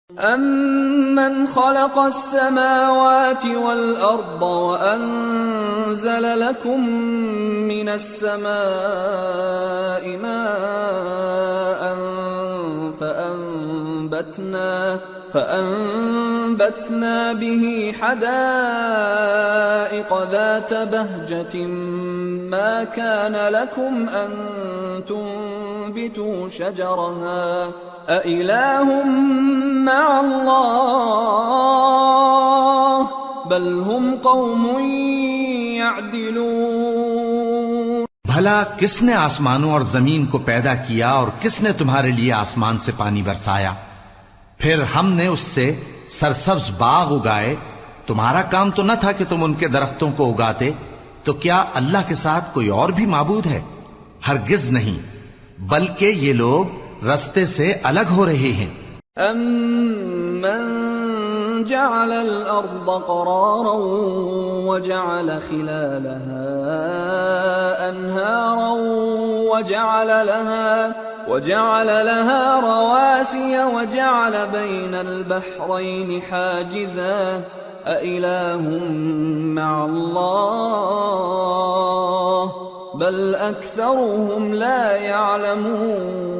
أَمَّنْ خَلَقَ السَّمَاوَاتِ وَالْأَرْضَ وَأَنزَلَ لَكُم مِّنَ السَّمَاءِ مَاءً فَأَنبَتْنَا بِهِ حَدَائِقَ ذَاتَ بَهْجَةٍ مَّا كَانَ لَكُمْ أَن تُنبِتُوا شَجَرَهَا أَإِلَٰهٌ مَّعَ اللَّهِ بَلْ هُمْ قَوْمٌ يَعْدِلُونَ۔ بھلا کس نے آسمانوں اور زمین کو پیدا کیا اور کس نے تمہارے لیے آسمان سے پانی برسایا؟ پھر ہم نے اس سے سرسبز باغ اگائے۔ تمہارا کام تو نہ تھا کہ تم ان کے درختوں کو اگاتے؟ تو کیا اللہ کے ساتھ کوئی اور بھی معبود ہے؟ ہرگز نہیں، بلکہ یہ لوگ رستے سے الگ ہو رہے ہیں۔ أَمَّن جَعَلَ الْأَرْضَ قَرَارًا وَجَعَلَ خِلَالَهَا أَنْهَارًا وَجَعَلَ لَهَا رَوَاسِيَ وَجَعَلَ بَيْنَ الْبَحْرَيْنِ حَاجِزًا أَإِلَٰهٌ مَّعَ اللَّهِ بَلْ أَكْثَرُهُمْ لَا يَعْلَمُونَ۔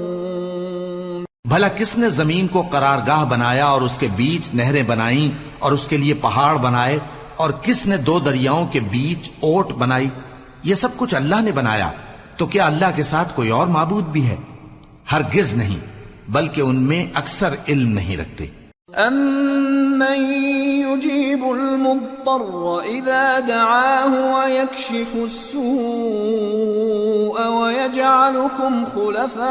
بھلا کس نے زمین کو قرارگاہ بنایا اور اس کے بیچ نہریں بنائیں اور اس کے لیے پہاڑ بنائے، اور کس نے دو دریاؤں کے بیچ اوٹ بنائی؟ یہ سب کچھ اللہ نے بنایا، تو کیا اللہ کے ساتھ کوئی اور معبود بھی ہے؟ ہرگز نہیں، بلکہ ان میں اکثر علم نہیں رکھتے۔ أَمَّن يُجِيبُ الْمُضْطَرَّ إِذَا دَعَاهُ وَيَكْشِفُ السُّوءَ وَيَجْعَلُكُمْ خُلَفَاءَ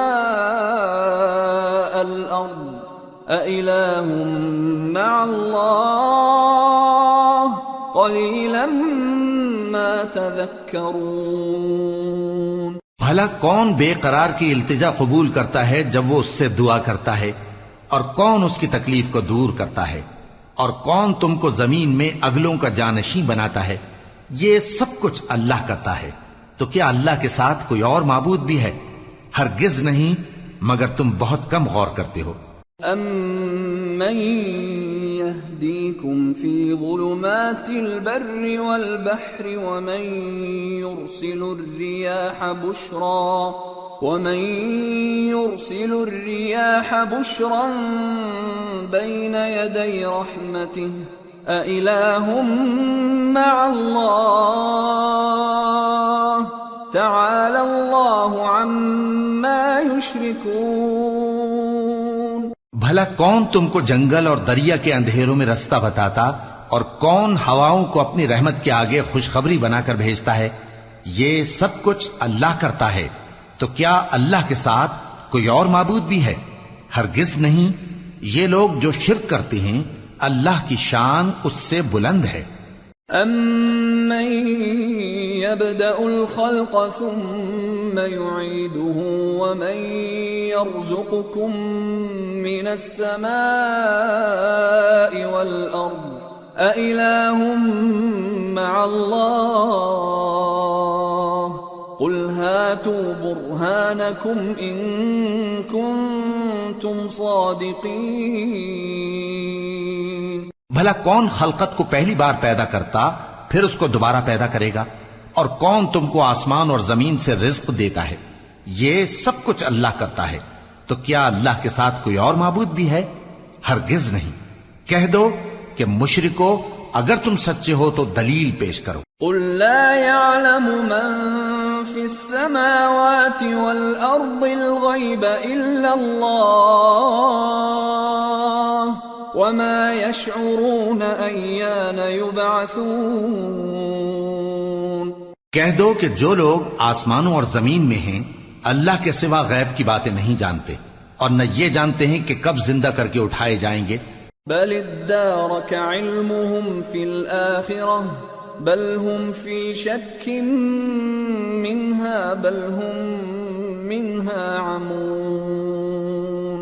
الْأَرْضِ أَإِلَٰهٌ مَّعَ اللَّهِ قَلِيلًا مَّا تَذَكَّرُونَ۔ بھلا کون بے قرار کی التجا قبول کرتا ہے جب وہ اس سے دعا کرتا ہے، اور کون اس کی تکلیف کو دور کرتا ہے، اور کون تم کو زمین میں اگلوں کا جانشین بناتا ہے؟ یہ سب کچھ اللہ کرتا ہے، تو کیا اللہ کے ساتھ کوئی اور معبود بھی ہے؟ ہرگز نہیں، مگر تم بہت کم غور کرتے ہو۔ أَمَّن يَهْدِيكُمْ فِي ظُلُمَاتِ الْبَرِّ وَالْبَحْرِ وَمَن يُرْسِلُ الرِّيَاحَ بُشْرًا بَيْنَ يَدَيْ رَحْمَتِهِ أَإِلَٰهٌ مَّعَ اللَّهِ تَعَالَى اللَّهُ عَمَّا يُشْرِكُونَ۔ بھلا کون تم کو جنگل اور دریا کے اندھیروں میں رستہ بتاتا، اور کون ہواؤں کو اپنی رحمت کے آگے خوشخبری بنا کر بھیجتا ہے؟ یہ سب کچھ اللہ کرتا ہے، تو کیا اللہ کے ساتھ کوئی اور معبود بھی ہے؟ ہرگز نہیں، یہ لوگ جو شرک کرتے ہیں اللہ کی شان اس سے بلند ہے۔ أَمَّن يَبْدَأُ الْخَلْقَ ثُمَّ يُعِيدُهُ وَمَن يَرْزُقُكُم مِّنَ السَّمَاءِ وَالْأَرْضِ أَإِلَٰهٌ مَّعَ اللَّهِ قُلْ هَاتُوا بُرْهَانَكُمْ إِن كُنتُمْ صَادِقِينَ۔ بھلا کون خلقت کو پہلی بار پیدا کرتا پھر اس کو دوبارہ پیدا کرے گا؟ اور کون تم کو آسمان اور زمین سے رزق دیتا ہے؟ یہ سب کچھ اللہ کرتا ہے، تو کیا اللہ کے ساتھ کوئی اور معبود بھی ہے؟ ہرگز نہیں۔ کہہ دو کہ مشرکو، اگر تم سچے ہو تو دلیل پیش کرو۔ قُل لَّا يَعْلَمُ مَن فِي السَّمَاوَاتِ وَالْأَرْضِ الْغَيْبَ إِلَّا اللَّهُ وَمَا يَشْعُرُونَ أَيَّانَ يُبْعَثُونَ۔ کہہ دو کہ جو لوگ آسمانوں اور زمین میں ہیں اللہ کے سوا غیب کی باتیں نہیں جانتے، اور نہ یہ جانتے ہیں کہ کب زندہ کر کے اٹھائے جائیں گے۔ بَلِ ادَّارَكَ عِلْمُهُمْ فِي الْآخِرَةِ بَلْ هُمْ فِي شَكٍّ مِّنْهَا بَلْ هُمْ مِنْهَا عَمُونَ۔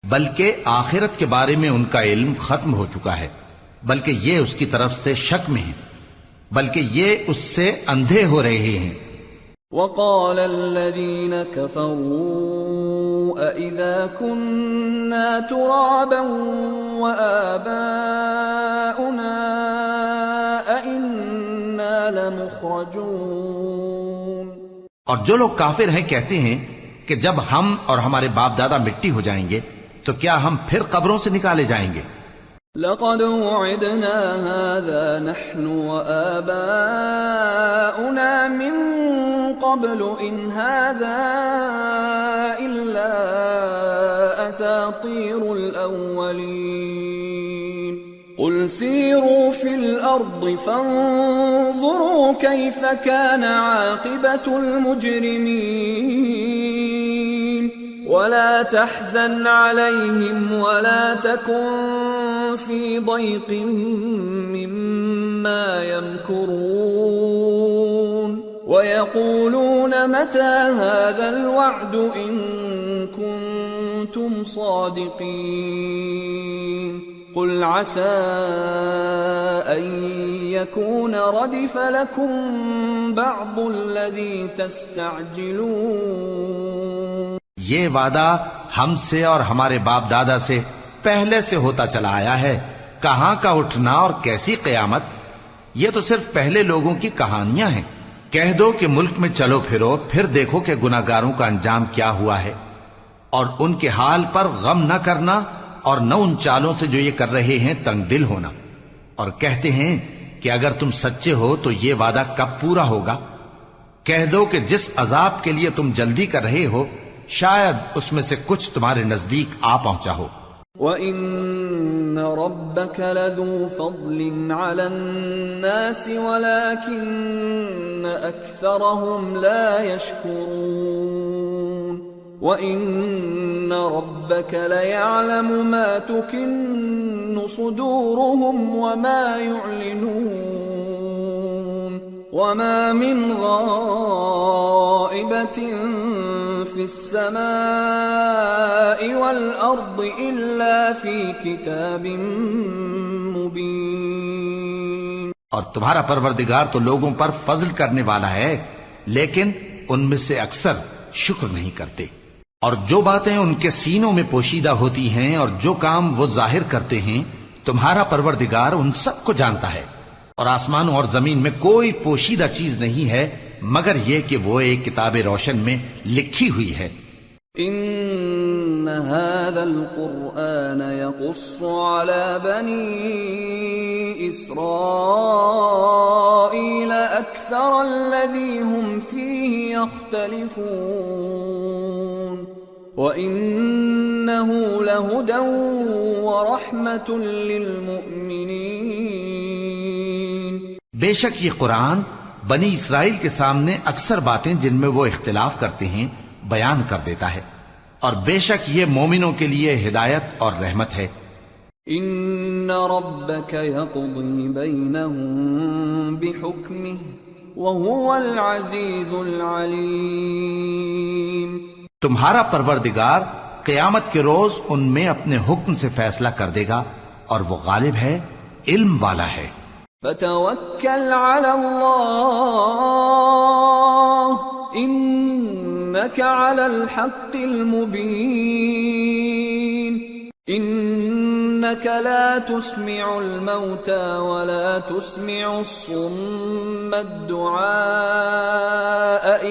بلکہ آخرت کے بارے میں ان کا علم ختم ہو چکا ہے، بلکہ یہ اس کی طرف سے شک میں ہیں، بلکہ یہ اس سے اندھے ہو رہے ہیں۔ وَقَالَ الَّذِينَ كَفَرُوا أَإِذَا كُنَّا تُرَابًا وَآبَاؤُنَا أَإِنَّا لَمُخْرَجُونَ۔ اور جو لوگ کافر ہیں کہتے ہیں کہ جب ہم اور ہمارے باپ دادا مٹی ہو جائیں گے تو کیا ہم پھر قبروں سے نکالے جائیں گے؟ لَقَدْ وُعِدْنَا هَذَا نَحْنُ وَآبَاؤُنَا مِنْ قَبْلُ إِنْ هَذَا إِلَّا أَسَاطِيرُ الْأَوَّلِينَ قُلْ سِيرُوا فِي الْأَرْضِ فَانظُرُوا كَيْفَ كَانَ عَاقِبَةُ الْمُجْرِمِينَ وَلَا تَحْزَنْ عَلَيْهِمْ وَلَا تَكُنْ فِي ضَيْقٍ مِّمَّا يَمْكُرُونَ وَيَقُولُونَ مَتَى هَذَا الْوَعْدُ إِن كُنتُمْ صَادِقِينَ قُلْ عَسَىٰ أَن يَكُونَ رَدِفَ لَكُمْ بَعْضُ الَّذِي تَسْتَعْجِلُونَ۔ یہ وعدہ ہم سے اور ہمارے باپ دادا سے پہلے سے ہوتا چلا آیا ہے، کہاں کا اٹھنا اور کیسی قیامت، یہ تو صرف پہلے لوگوں کی کہانیاں ہیں۔ کہہ دو کہ ملک میں چلو پھرو، پھر دیکھو کہ گناہگاروں کا انجام کیا ہوا ہے، اور ان کے حال پر غم نہ کرنا اور نہ ان چالوں سے جو یہ کر رہے ہیں تنگ دل ہونا، اور کہتے ہیں کہ اگر تم سچے ہو تو یہ وعدہ کب پورا ہوگا؟ کہہ دو کہ جس عذاب کے لیے تم جلدی کر رہے ہو شاید اس میں سے کچھ تمہارے نزدیک آ پہنچا ہو۔ وَإِنَّ رَبَّكَ لَذُو فَضْلٍ عَلَى النَّاسِ وَلَكِنَّ أَكْثَرَهُمْ لَا يَشْكُرُونَ وَإِنَّ رَبَّكَ لَيَعْلَمُ مَا تُكِنُّ صُدُورُهُمْ وَمَا يُعْلِنُونَ وَمَا مِنْ غَائِبَةٍ فِي السَّمَاءِ وَالْأَرْضِ إِلَّا فِي كِتَابٍ مُبِينٍ۔ اور تمہارا پروردگار تو لوگوں پر فضل کرنے والا ہے، لیکن ان میں سے اکثر شکر نہیں کرتے۔ اور جو باتیں ان کے سینوں میں پوشیدہ ہوتی ہیں اور جو کام وہ ظاہر کرتے ہیں تمہارا پروردگار ان سب کو جانتا ہے۔ اور آسمانوں اور زمین میں کوئی پوشیدہ چیز نہیں ہے مگر یہ کہ وہ ایک کتاب روشن میں لکھی ہوئی ہے۔ ان هذا القرآن يقص على بني اسرائيل اكثر الذي هم فيه يختلفون وانه لهدى ورحمة للمؤمنين۔ بے شک یہ قرآن بنی اسرائیل کے سامنے اکثر باتیں جن میں وہ اختلاف کرتے ہیں بیان کر دیتا ہے، اور بے شک یہ مومنوں کے لیے ہدایت اور رحمت ہے۔ ان ربك يقضي بينهم بحكمه وهو العزيز العليم۔ تمہارا پروردگار قیامت کے روز ان میں اپنے حکم سے فیصلہ کر دے گا اور وہ غالب ہے، علم والا ہے۔ فتوکل علی اللہ انک علی الحق المبین انک لا تسمع الموتى ولا تسمع الصم الدعاء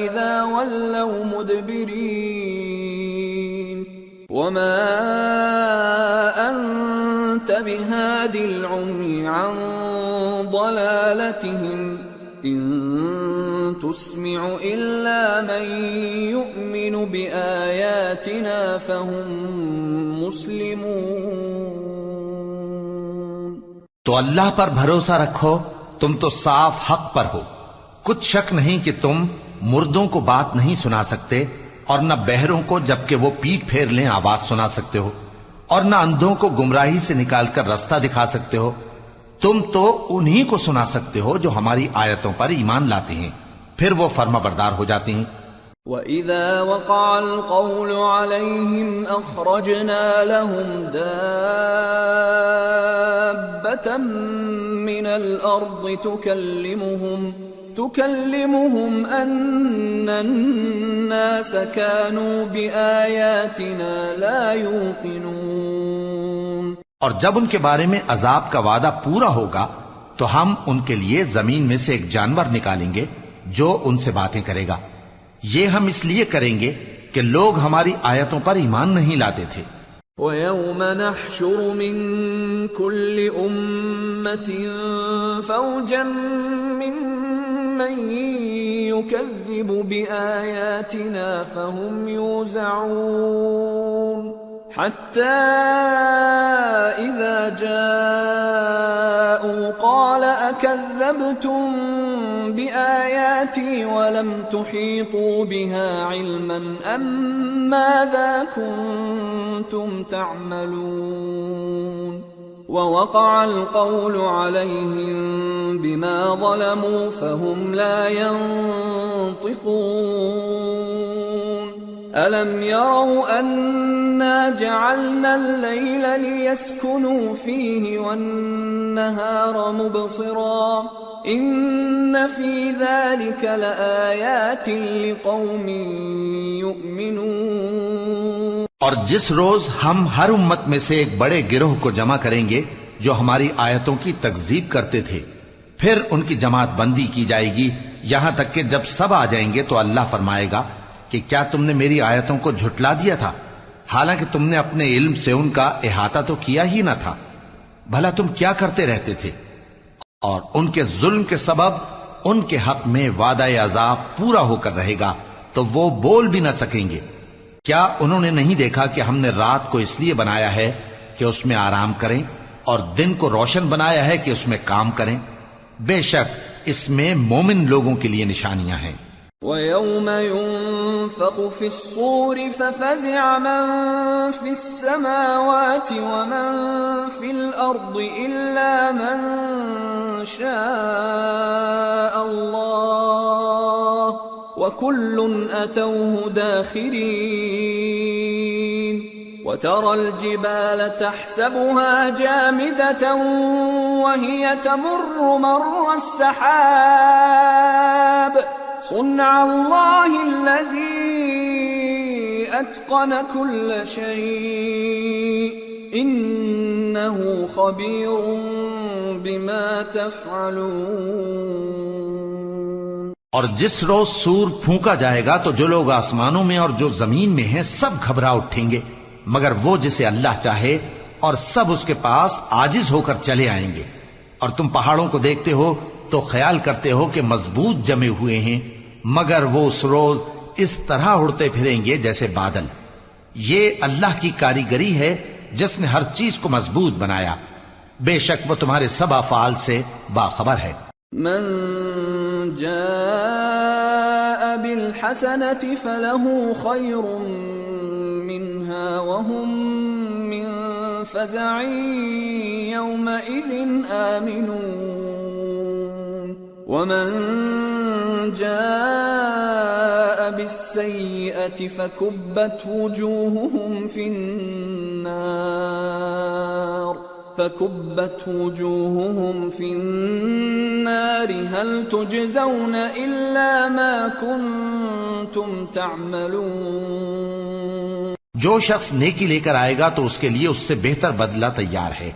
اذا ولوا مدبرین وما انت بهاد العمي عن ضلالتهم ان تسمع الا من يؤمن بآياتنا فهم مسلمون۔ تو اللہ پر بھروسہ رکھو، تم تو صاف حق پر ہو، کچھ شک نہیں کہ تم مردوں کو بات نہیں سنا سکتے اور نہ بہروں کو جبکہ وہ پیٹ پھیر لیں آواز سنا سکتے ہو، اور نہ اندھوں کو گمراہی سے نکال کر رستہ دکھا سکتے ہو، تم تو انہی کو سنا سکتے ہو جو ہماری آیتوں پر ایمان لاتے ہیں، پھر وہ فرما بردار ہو جاتے ہیں۔ وَإِذَا وَقَعَ الْقَوْلُ عَلَيْهِمْ أَخْرَجْنَا لَهُمْ دَابَّةً مِّنَ الْأَرْضِ تكلمهم أن الناس كانوا بآياتنا لا يوقنون۔ اور جب ان کے بارے میں عذاب کا وعدہ پورا ہوگا تو ہم ان کے لیے زمین میں سے ایک جانور نکالیں گے جو ان سے باتیں کرے گا۔ یہ ہم اس لیے کریں گے کہ لوگ ہماری آیتوں پر ایمان نہیں لاتے تھے۔ وَيَوْمَ نَحْشُرُ مِن كُلِّ أُمَّةٍ فَوْجًا مِّمَّن يُكَذِّبُ بِآيَاتِنَا فَهُمْ يُوزَعُونَ حَتَّى إِذَا جَاءُوا قَالَ أَكَذَّبْتُم بِآيَاتِي وَلَمْ تُحِيطُوا بِهَا عِلْمًا أَمْ مَاذَا كُنتُمْ تَعْمَلُونَ وَوَقَعَ الْقَوْلُ عَلَيْهِمْ بِمَا ظَلَمُوا فَهُمْ لَا يَنطِقُونَ أَلَمْ يَرَوْا أَنَّا جَعَلْنَا اللَّيْلَ لِيَسْكُنُوا فِيهِ وَالنَّهَارَ مُبْصِرًا إِنَّ فِي ذَلِكَ لَآيَاتٍ لِقَوْمٍ يُؤْمِنُونَ۔ اور جس روز ہم ہر امت میں سے ایک بڑے گروہ کو جمع کریں گے جو ہماری آیتوں کی تکذیب کرتے تھے، پھر ان کی جماعت بندی کی جائے گی یہاں تک کہ جب سب آ جائیں گے تو اللہ فرمائے گا کہ کیا تم نے میری آیتوں کو جھٹلا دیا تھا، حالانکہ تم نے اپنے علم سے ان کا احاطہ تو کیا ہی نہ تھا، بھلا تم کیا کرتے رہتے تھے؟ اور ان کے ظلم کے سبب ان کے حق میں وعدہ عذاب پورا ہو کر رہے گا تو وہ بول بھی نہ سکیں گے۔ کیا انہوں نے نہیں دیکھا کہ ہم نے رات کو اس لیے بنایا ہے کہ اس میں آرام کریں اور دن کو روشن بنایا ہے کہ اس میں کام کریں؟ بے شک اس میں مومن لوگوں کے لیے نشانیاں ہیں۔ وَيَوْمَ يُنفَخُ فِي الصُّورِ فَفَزِعَ مَن فِي السَّمَاوَاتِ وَمَن فِي الْأَرْضِ إِلَّا مَن شَاءَ اللَّهُ وَكُلٌّ أَتَوْهُ دَاخِرِينَ وَتَرَى الْجِبَالَ تَحْسَبُهَا جَامِدَةً وَهِيَ تَمُرُّ مَرَّ السَّحَابِ صُنْعَ اللَّهِ الَّذِي أَتْقَنَ كُلَّ شَيْءٍ إِنَّهُ خَبِيرٌ بِمَا تَفْعَلُونَ۔ اور جس روز سور پھونکا جائے گا تو جو لوگ آسمانوں میں اور جو زمین میں ہیں سب گھبرا اٹھیں گے مگر وہ جسے اللہ چاہے، اور سب اس کے پاس عاجز ہو کر چلے آئیں گے۔ اور تم پہاڑوں کو دیکھتے ہو تو خیال کرتے ہو کہ مضبوط جمے ہوئے ہیں، مگر وہ اس روز اس طرح اڑتے پھریں گے جیسے بادل۔ یہ اللہ کی کاریگری ہے جس نے ہر چیز کو مضبوط بنایا، بے شک وہ تمہارے سب افعال سے باخبر ہے۔ من جاء بالحسنة فله خير منها وهم من فزع يومئذ آمنون ومن جاء بالسيئة فكبت وجوههم في النار هل تجزون إلا ما كنتم تعملون۔ جو شخص نیکی لے کر آئے گا تو اس کے لیے اس سے بہتر بدلہ تیار ہے،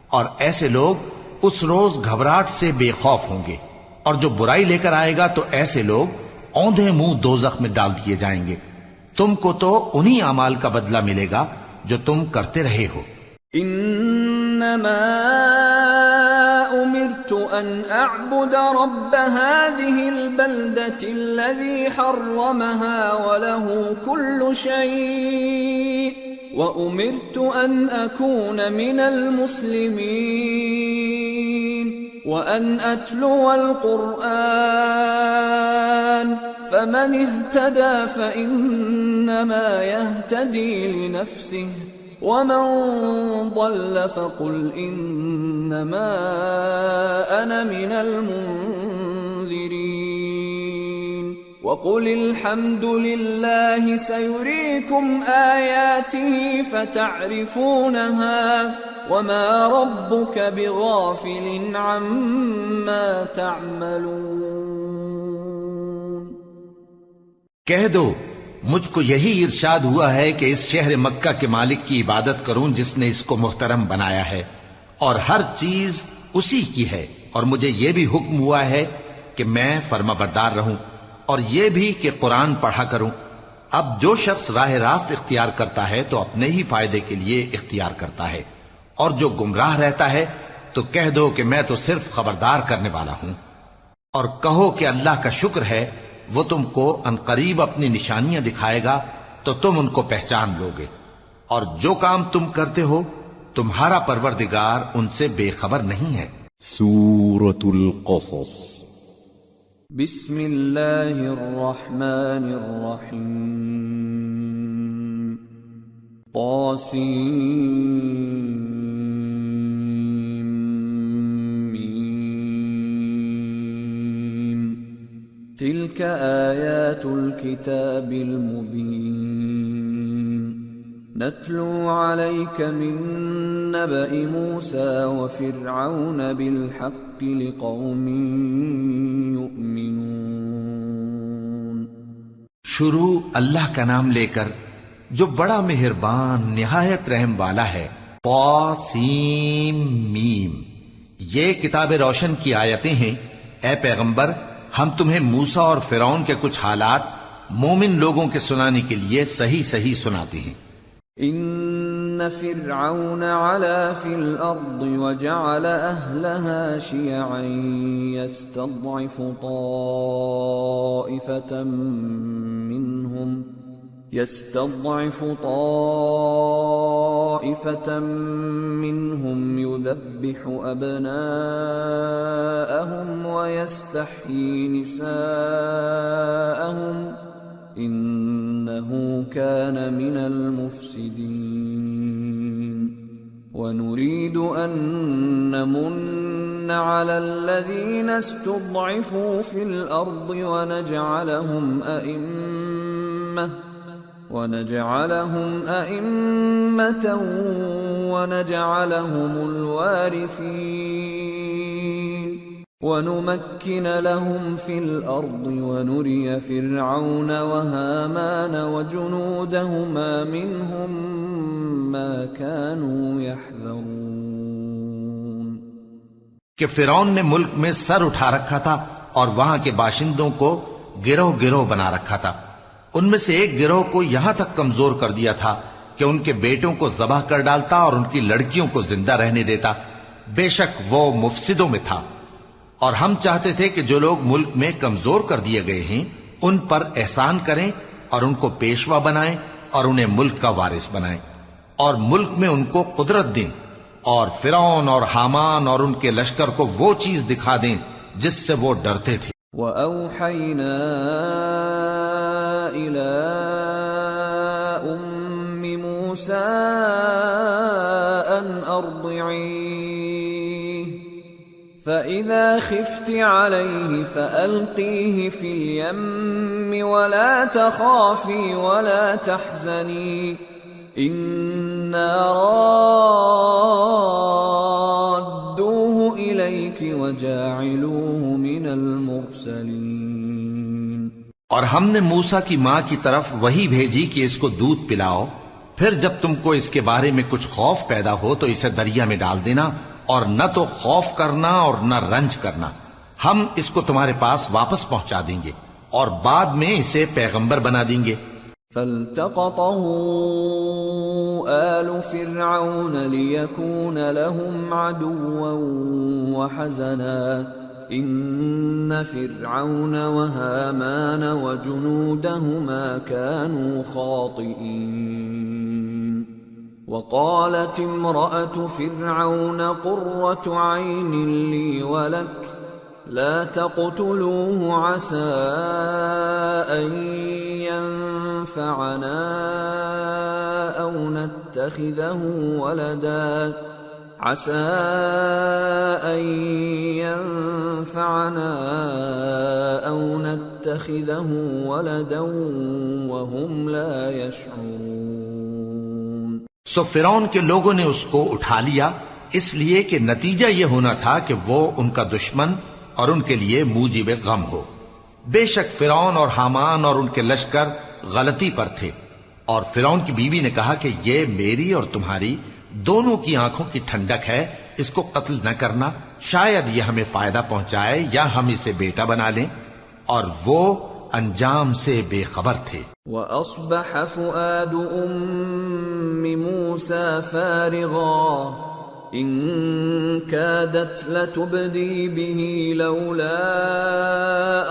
اور ایسے لوگ اس روز گھبراہٹ سے بے خوف ہوں گے، اور جو برائی لے کر آئے گا تو ایسے لوگ اوندھے منہ دوزخ میں ڈال دیے جائیں گے۔ تم کو تو انہی اعمال کا بدلہ ملے گا جو تم کرتے رہے ہو۔ انما امرت ان اعبد رب هذه البلدة الذي حرمها وله كل شيء وامرت ان اكون من المسلمين وان اتلو القرآن فمن اهتدى فانما يهتدي لنفسه ومن ضل فقل انما انا من المنذرين وقل الحمد لله سيريكم آياته فتعرفونها وما ربك بغافل عما تعملون۔ کہہ دو مجھ کو یہی ارشاد ہوا ہے کہ اس شہر مکہ کے مالک کی عبادت کروں جس نے اس کو محترم بنایا ہے اور ہر چیز اسی کی ہے، اور مجھے یہ بھی حکم ہوا ہے کہ میں فرما بردار رہوں، اور یہ بھی کہ قرآن پڑھا کروں۔ اب جو شخص راہ راست اختیار کرتا ہے تو اپنے ہی فائدے کے لیے اختیار کرتا ہے، اور جو گمراہ رہتا ہے تو کہہ دو کہ میں تو صرف خبردار کرنے والا ہوں۔ اور کہو کہ اللہ کا شکر ہے وہ تم کو عنقریب اپنی نشانیاں دکھائے گا تو تم ان کو پہچان لوگے، اور جو کام تم کرتے ہو تمہارا پروردگار ان سے بے خبر نہیں ہے۔ سورة القصص بسم اللہ الرحمن الرحیم طاسیم تلك آیات الكتاب المبین نتلو علیک من نبأ موسى وفرعون بالحق لقوم یؤمنون۔ شروع اللہ کا نام لے کر جو بڑا مہربان نہایت رحم والا ہے۔ طاسیم میم، یہ کتاب روشن کی آیتیں ہیں۔ اے پیغمبر، ہم تمہیں موسیٰ اور فرعون کے کچھ حالات مومن لوگوں کے سنانے کے لیے صحیح صحیح سناتے ہیں۔ ان فرعون علا فی الارض وجعل اہلها شیعا يستضعف طائفة منهم يذبح أبناءهم ويستحيي نساءهم إنه كان من المفسدين ونريد أن نمن على الذين استضعفوا في الأرض ونجعلهم أئمة ونجعلهم الوارثين ونمكن لهم في الأرض ونري فرعون وهامان وجنودهما منهم ما كانوا يحذرون۔ کہ فرعون نے ملک میں سر اٹھا رکھا تھا اور وہاں کے باشندوں کو گروہ گروہ بنا رکھا تھا۔ ان میں سے ایک گروہ کو یہاں تک کمزور کر دیا تھا کہ ان کے بیٹوں کو ذبح کر ڈالتا اور ان کی لڑکیوں کو زندہ رہنے دیتا۔ بے شک وہ مفسدوں میں تھا۔ اور ہم چاہتے تھے کہ جو لوگ ملک میں کمزور کر دیے گئے ہیں ان پر احسان کریں اور ان کو پیشوا بنائیں اور انہیں ملک کا وارث بنائیں، اور ملک میں ان کو قدرت دیں، اور فرعون اور حامان اور ان کے لشکر کو وہ چیز دکھا دیں جس سے وہ ڈرتے تھے۔ وَأَوْحَيْنَا إِلَىٰ أُمِّ مُوسَىٰ أَنْ أَرْضِعِيهِ فَإِذَا خِفْتِ عَلَيْهِ فَأَلْقِيهِ فِي الْيَمِّ وَلَا تَخَافِي وَلَا تَحْزَنِي إِنَّا رَادُّوهُ إِلَيْكِ وَجَاعِلُوهُ مِنَ الْمُرْسَلِينَ۔ اور ہم نے موسیٰ کی ماں کی طرف وحی بھیجی کہ اس کو دودھ پلاؤ، پھر جب تم کو اس کے بارے میں کچھ خوف پیدا ہو تو اسے دریا میں ڈال دینا، اور نہ تو خوف کرنا اور نہ رنج کرنا، ہم اس کو تمہارے پاس واپس پہنچا دیں گے اور بعد میں اسے پیغمبر بنا دیں گے۔ فالتقطه آل فرعون ليكون لهم عدوا وحزنا إن فرعون وهامان وجنودهما كانوا خاطئين وقالت امرأة فرعون قرة عين لي ولك لا تقتلوه عسى أن ينفعنا أو نتخذه ولدا وهم لا يشعرون۔ سو فرعون کے لوگوں نے اس کو اٹھا لیا اس لیے کہ نتیجہ یہ ہونا تھا کہ وہ ان کا دشمن اور ان کے لیے موجب غم ہو۔ بے شک فرعون اور حامان اور ان کے لشکر غلطی پر تھے، اور فرعون کی بیوی نے کہا کہ یہ میری اور تمہاری دونوں کی آنکھوں کی ٹھنڈک ہے، اس کو قتل نہ کرنا، شاید یہ ہمیں فائدہ پہنچائے یا ہم اسے بیٹا بنا لیں، اور وہ انجام سے بے خبر تھے۔ وَأَصْبَحَ فُؤَادُ أُمِّ مُوسَى فَارِغًا إِن كَادَتْ لَتُبْدِي بِهِ لَوْلَا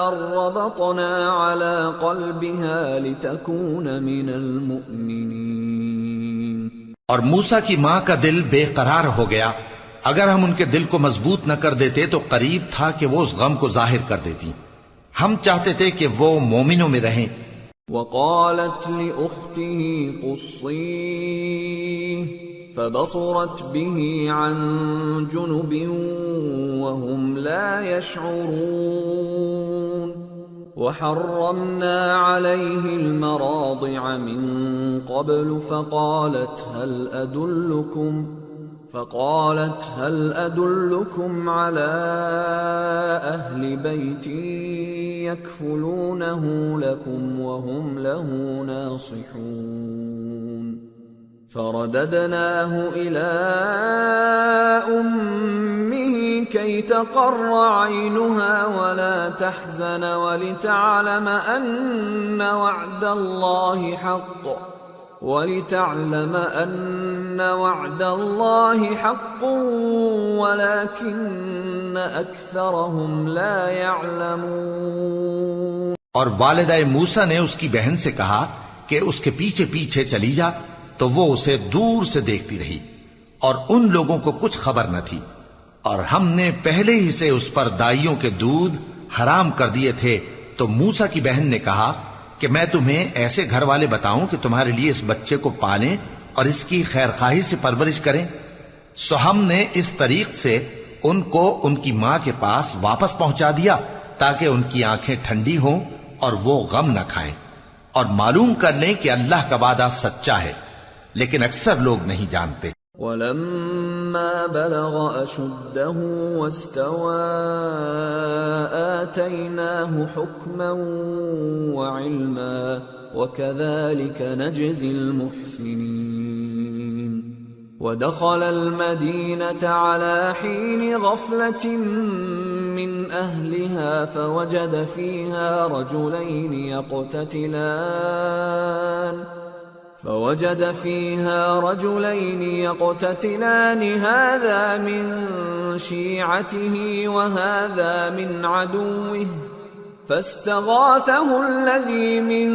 أَن رَّبَطْنَا عَلَى قَلْبِهَا لِتَكُونَ مِنَ الْمُؤْمِنِينَ۔ اور موسیٰ کی ماں کا دل بے قرار ہو گیا، اگر ہم ان کے دل کو مضبوط نہ کر دیتے تو قریب تھا کہ وہ اس غم کو ظاہر کر دیتی، ہم چاہتے تھے کہ وہ مومنوں میں رہیں۔ وقالت لأخته قصيه فبصرت به عن جنب وهم لا يشعرون وحرمنا عليه المراضع من قبل فقالت هل أدلكم على أهل بيت يكفلونه لكم وهم له ناصحون فرددناه إلى أمه كي تقر عينها ولا تحزن ولتعلم أن وعد الله حق ولكن أكثرهم لا يعلمون۔ اور والدہ موسیٰ نے اس کی بہن سے کہا کہ اس کے پیچھے پیچھے چلی جا، تو وہ اسے دور سے دیکھتی رہی، اور ان لوگوں کو کچھ خبر نہ تھی، اور ہم نے پہلے ہی سے اس پر دائیوں کے دودھ حرام کر دیے تھے۔ تو موسیٰ کی بہن نے کہا کہ میں تمہیں ایسے گھر والے بتاؤں کہ تمہارے لیے اس بچے کو پالیں اور اس کی خیر خواہی سے پرورش کریں۔ سو ہم نے اس طریق سے ان کو ان کی ماں کے پاس واپس پہنچا دیا تاکہ ان کی آنکھیں ٹھنڈی ہوں اور وہ غم نہ کھائیں، اور معلوم کر لیں کہ اللہ کا وعدہ سچا ہے، لیکن اکثر لوگ نہیں جانتے۔ وَلَمَّا بَلَغَ أَشُدَّهُ وَاسْتَوَى آتَيْنَاهُ حُكْمًا وَعِلْمًا وَكَذَلِكَ نَجْزِي الْمُحْسِنِينَ۔ وَدَخَلَ الْمَدِينَةَ عَلَى حِينِ غَفْلَةٍ مِّنْ أَهْلِهَا فَوَجَدَ فِيهَا رجلين يقتتلان هذا من شيعته وهذا من عدوه فاستغاثه الذي من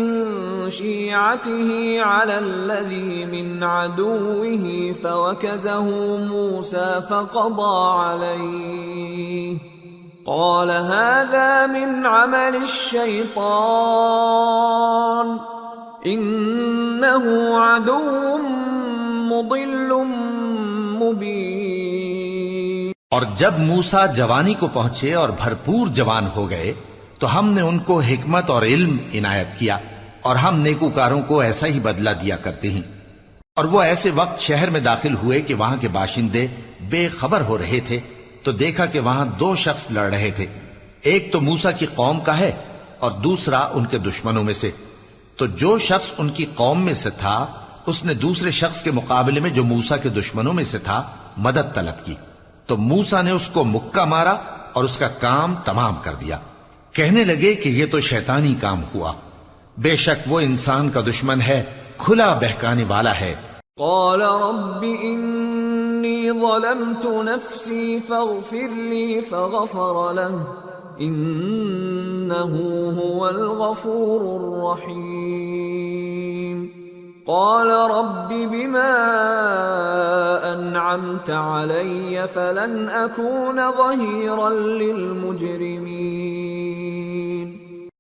شيعته على الذي من عدوه فوكزه موسى فقضى عليه قال هذا من عمل الشيطان انه عدو مضل مبین۔ اور جب موسیٰ جوانی کو پہنچے اور بھرپور جوان ہو گئے تو ہم نے ان کو حکمت اور علم عنایت کیا، اور ہم نیکوکاروں کو ایسا ہی بدلہ دیا کرتے ہیں۔ اور وہ ایسے وقت شہر میں داخل ہوئے کہ وہاں کے باشندے بے خبر ہو رہے تھے، تو دیکھا کہ وہاں دو شخص لڑ رہے تھے، ایک تو موسیٰ کی قوم کا ہے اور دوسرا ان کے دشمنوں میں سے۔ تو جو شخص ان کی قوم میں سے تھا اس نے دوسرے شخص کے مقابلے میں جو موسیٰ کے دشمنوں میں سے تھا مدد طلب کی، تو موسیٰ نے اس کو مکہ مارا اور اس کا کام تمام کر دیا۔ کہنے لگے کہ یہ تو شیطانی کام ہوا، بے شک وہ انسان کا دشمن ہے، کھلا بہکانے والا ہے۔ قال رب انی ظلمت نفسی فاغفر لی فغفر له انه هو الغفور الرحیم۔ قال رب بما انعمت علی فلن اکون ظہیرا للمجرمین۔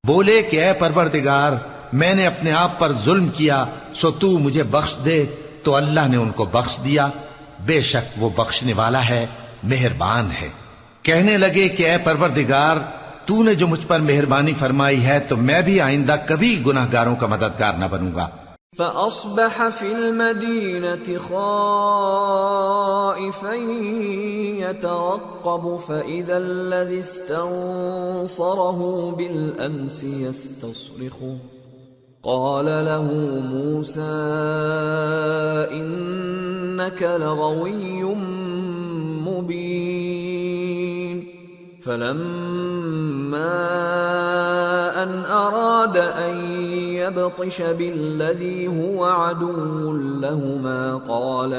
بولے کہ اے پروردگار میں نے اپنے آپ پر ظلم کیا، سو تو مجھے بخش دے، تو اللہ نے ان کو بخش دیا، بے شک وہ بخشنے والا ہے، مہربان ہے۔ کہنے لگے کہ اے پروردگار تو نے جو مجھ پر مہربانی فرمائی ہے تو میں بھی آئندہ کبھی گناہگاروں کا مددگار نہ بنوں گا۔ فأصبح في المدينة خائفا يترقب فإذا الذي استنصره بالأمس يستصرخه قال له موسى إنك لغوي مبين فلما أن أراد أن يبطش بالذي هو عدو لهما قال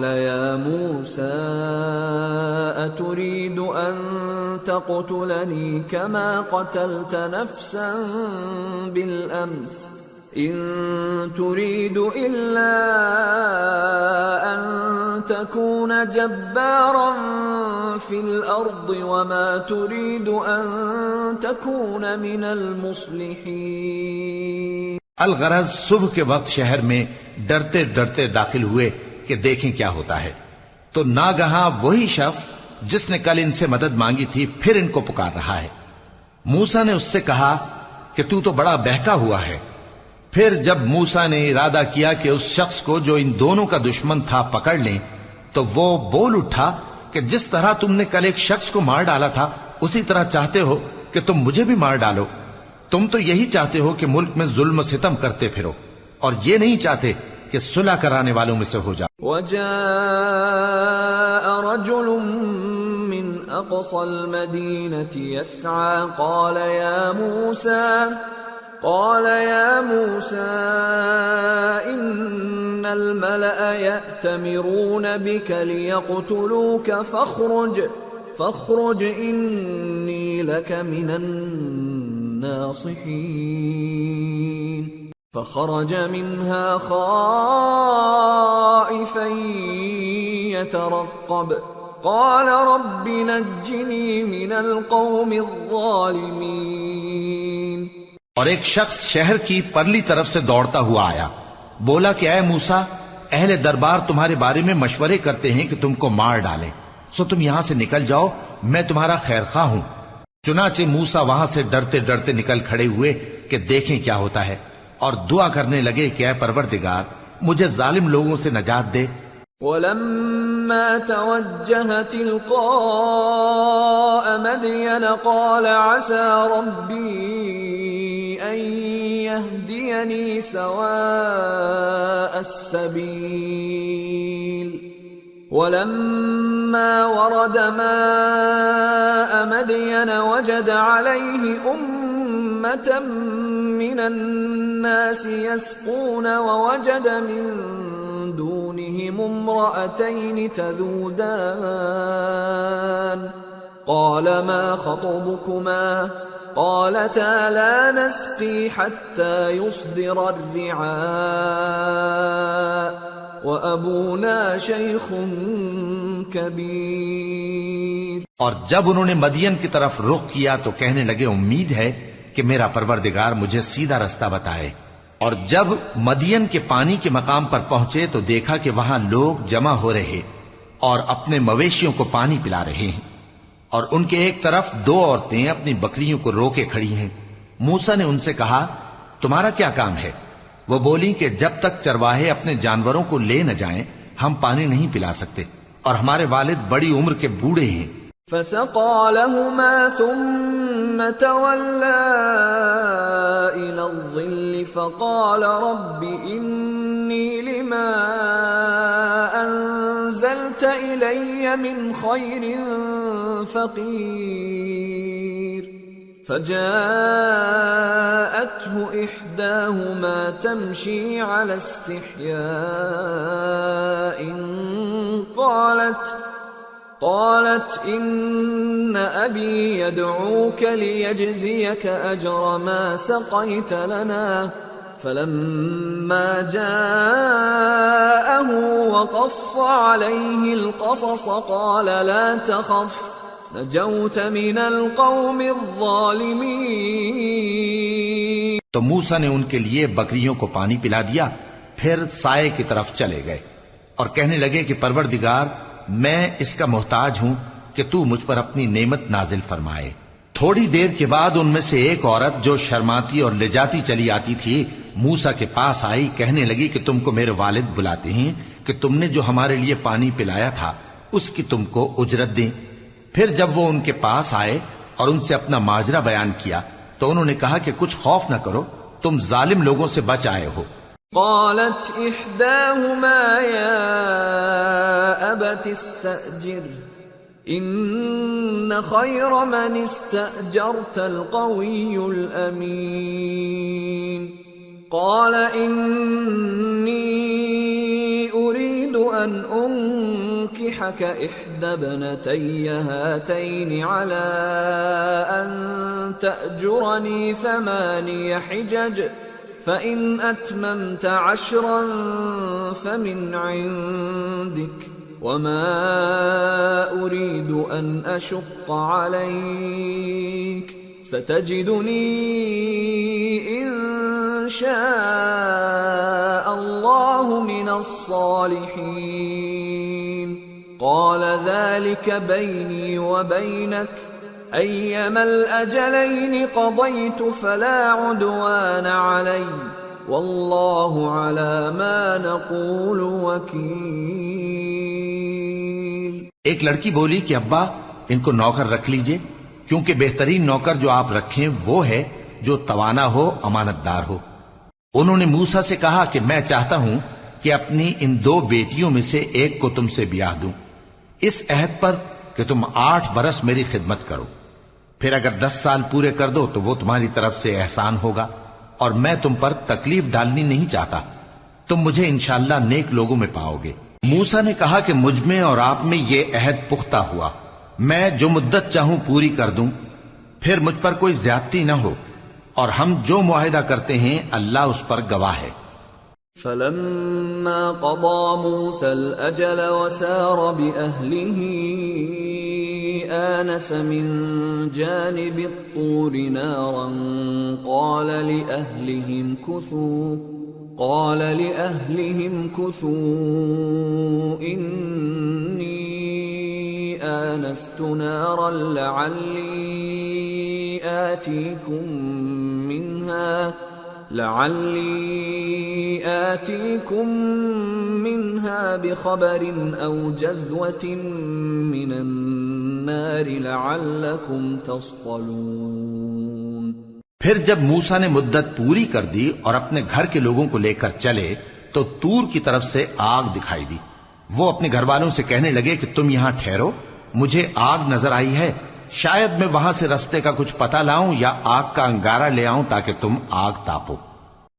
يا موسى أتريد أن تقتلني كما قتلت نفسا بالأمس إن تريد إلا أن تكون جبارا في الأرض وما تريد أن تكون من المصلحين. الغرض صبح کے وقت شہر میں ڈرتے ڈرتے داخل ہوئے کہ دیکھیں کیا ہوتا ہے، تو ناگہاں وہی شخص جس نے کل ان سے مدد مانگی تھی پھر ان کو پکار رہا ہے۔ موسیٰ نے اس سے کہا کہ تو بڑا بہکا ہوا ہے۔ پھر جب موسیٰ نے ارادہ کیا کہ اس شخص کو جو ان دونوں کا دشمن تھا پکڑ لیں، تو وہ بول اٹھا کہ جس طرح تم نے کل ایک شخص کو مار ڈالا تھا اسی طرح چاہتے ہو کہ تم مجھے بھی مار ڈالو۔ تم تو یہی چاہتے ہو کہ ملک میں ظلم و ستم کرتے پھرو، اور یہ نہیں چاہتے کہ صلح کرانے والوں میں سے ہو جاؤ۔ وجاء رجل من أقصى المدينة يسعى قال يا موسى إن الملأ يأتمرون بك ليقتلوك فاخرج إني لك من الناصحين فخرج منها خائفا يترقب قال رب نجني من القوم الظالمين. اور ایک شخص شہر کی پرلی طرف سے دوڑتا ہوا آیا، بولا کہ اے موسیٰ، اہل دربار تمہارے بارے میں مشورے کرتے ہیں کہ تم کو مار ڈالیں، سو تم یہاں سے نکل جاؤ، میں تمہارا خیر خواہ ہوں۔ چنانچہ موسیٰ وہاں سے ڈرتے ڈرتے نکل کھڑے ہوئے کہ دیکھیں کیا ہوتا ہے، اور دعا کرنے لگے کہ اے پروردگار مجھے ظالم لوگوں سے نجات دے۔ ولما توجه تلقاء مدين قال عسى ربي أن يهديني سواء السبيل ولما ورد ماء مدين وجد عليه أمة من الناس يسقون ووجد من دونهم امرأتين تذودان قال ما خطبكما قالتا لا نسقي حتى يصدر الرعاء وأبونا شيخ كبير. اور جب انہوں نے مدین کی طرف رخ کیا تو کہنے لگے امید ہے کہ میرا پروردگار مجھے سیدھا رستہ بتائے. اور جب مدین کے پانی کے مقام پر پہنچے تو دیکھا کہ وہاں لوگ جمع ہو رہے اور اپنے مویشیوں کو پانی پلا رہے ہیں، اور ان کے ایک طرف دو عورتیں اپنی بکریوں کو روکے کھڑی ہیں. موسیٰ نے ان سے کہا تمہارا کیا کام ہے؟ وہ بولی کہ جب تک چرواہے اپنے جانوروں کو لے نہ جائیں ہم پانی نہیں پلا سکتے، اور ہمارے والد بڑی عمر کے بوڑھے ہیں. فسقى لهما ثم تولى إلى الظل فقال رب إني لما أنزلت إلي من خير فقير. فجاءته إحداهما تمشي على استحياء قالت إن أبي يدعوك ليجزيك أجر ما سقيت لنا. فلما جاءه وقص عليه القصص قال لا تخف نجوت من القوم الظالمين. تو موسیٰ نے ان کے لیے بکریوں کو پانی پلا دیا، پھر سائے کی طرف چلے گئے اور کہنے لگے کہ پروردگار میں اس کا محتاج ہوں کہ تو مجھ پر اپنی نعمت نازل فرمائے. تھوڑی دیر کے بعد ان میں سے ایک عورت جو شرماتی اور لجاتی چلی آتی تھی موسیٰ کے پاس آئی، کہنے لگی کہ تم کو میرے والد بلاتے ہیں کہ تم نے جو ہمارے لیے پانی پلایا تھا اس کی تم کو اجرت دیں۔ پھر جب وہ ان کے پاس آئے اور ان سے اپنا ماجرا بیان کیا تو انہوں نے کہا کہ کچھ خوف نہ کرو، تم ظالم لوگوں سے بچ آئے ہو۔ قالت إحداهما يا أبت استأجر إن خير من استأجرت القوي الأمين قال إني أريد أن أنكحك إحدى ابنتي هاتين على أن تأجرني 8 حجج فإن أتممت 10 فمن عندك وما أريد أن أشق عليك ستجدني إن شاء الله من الصالحين قال ذلك بيني وبينك أيما الأجلين قضيت فلا عدوان علي والله على ما نقول وكيل۔ ایک لڑکی بولی کہ ابا ان کو نوکر رکھ لیجئے، کیونکہ بہترین نوکر جو آپ رکھیں وہ ہے جو توانا ہو، امانت دار ہو۔ انہوں نے موسیٰ سے کہا کہ میں چاہتا ہوں کہ اپنی ان 2 بیٹیوں میں سے ایک کو تم سے بیاہ دوں، اس عہد پر کہ تم 8 برس میری خدمت کرو، پھر اگر 10 سال پورے کر دو تو وہ تمہاری طرف سے احسان ہوگا، اور میں تم پر تکلیف ڈالنی نہیں چاہتا، تم مجھے انشاءاللہ نیک لوگوں میں پاؤ گے۔ موسیٰ نے کہا کہ مجھ میں اور آپ میں یہ عہد پختہ ہوا، میں جو مدت چاہوں پوری کر دوں، پھر مجھ پر کوئی زیادتی نہ ہو، اور ہم جو معاہدہ کرتے ہیں اللہ اس پر گواہ ہے۔ فلما قضى موسى الأجل وسار بأهله آنس من جانب الطور نارا قال لأهلهم كثوا إني آنست نارا لعلي آتيكم منها بخبر أو جذوة من النار لعلكم تصطلون۔ پھر جب موسیٰ نے مدت پوری کر دی اور اپنے گھر کے لوگوں کو لے کر چلے تو تور کی طرف سے آگ دکھائی دی۔ وہ اپنے گھر والوں سے کہنے لگے کہ تم یہاں ٹھہرو، مجھے آگ نظر آئی ہے، شاید میں وہاں سے رستے کا کچھ پتہ لاؤں یا آگ کا انگارہ لے آؤں تاکہ تم آگ تاپو۔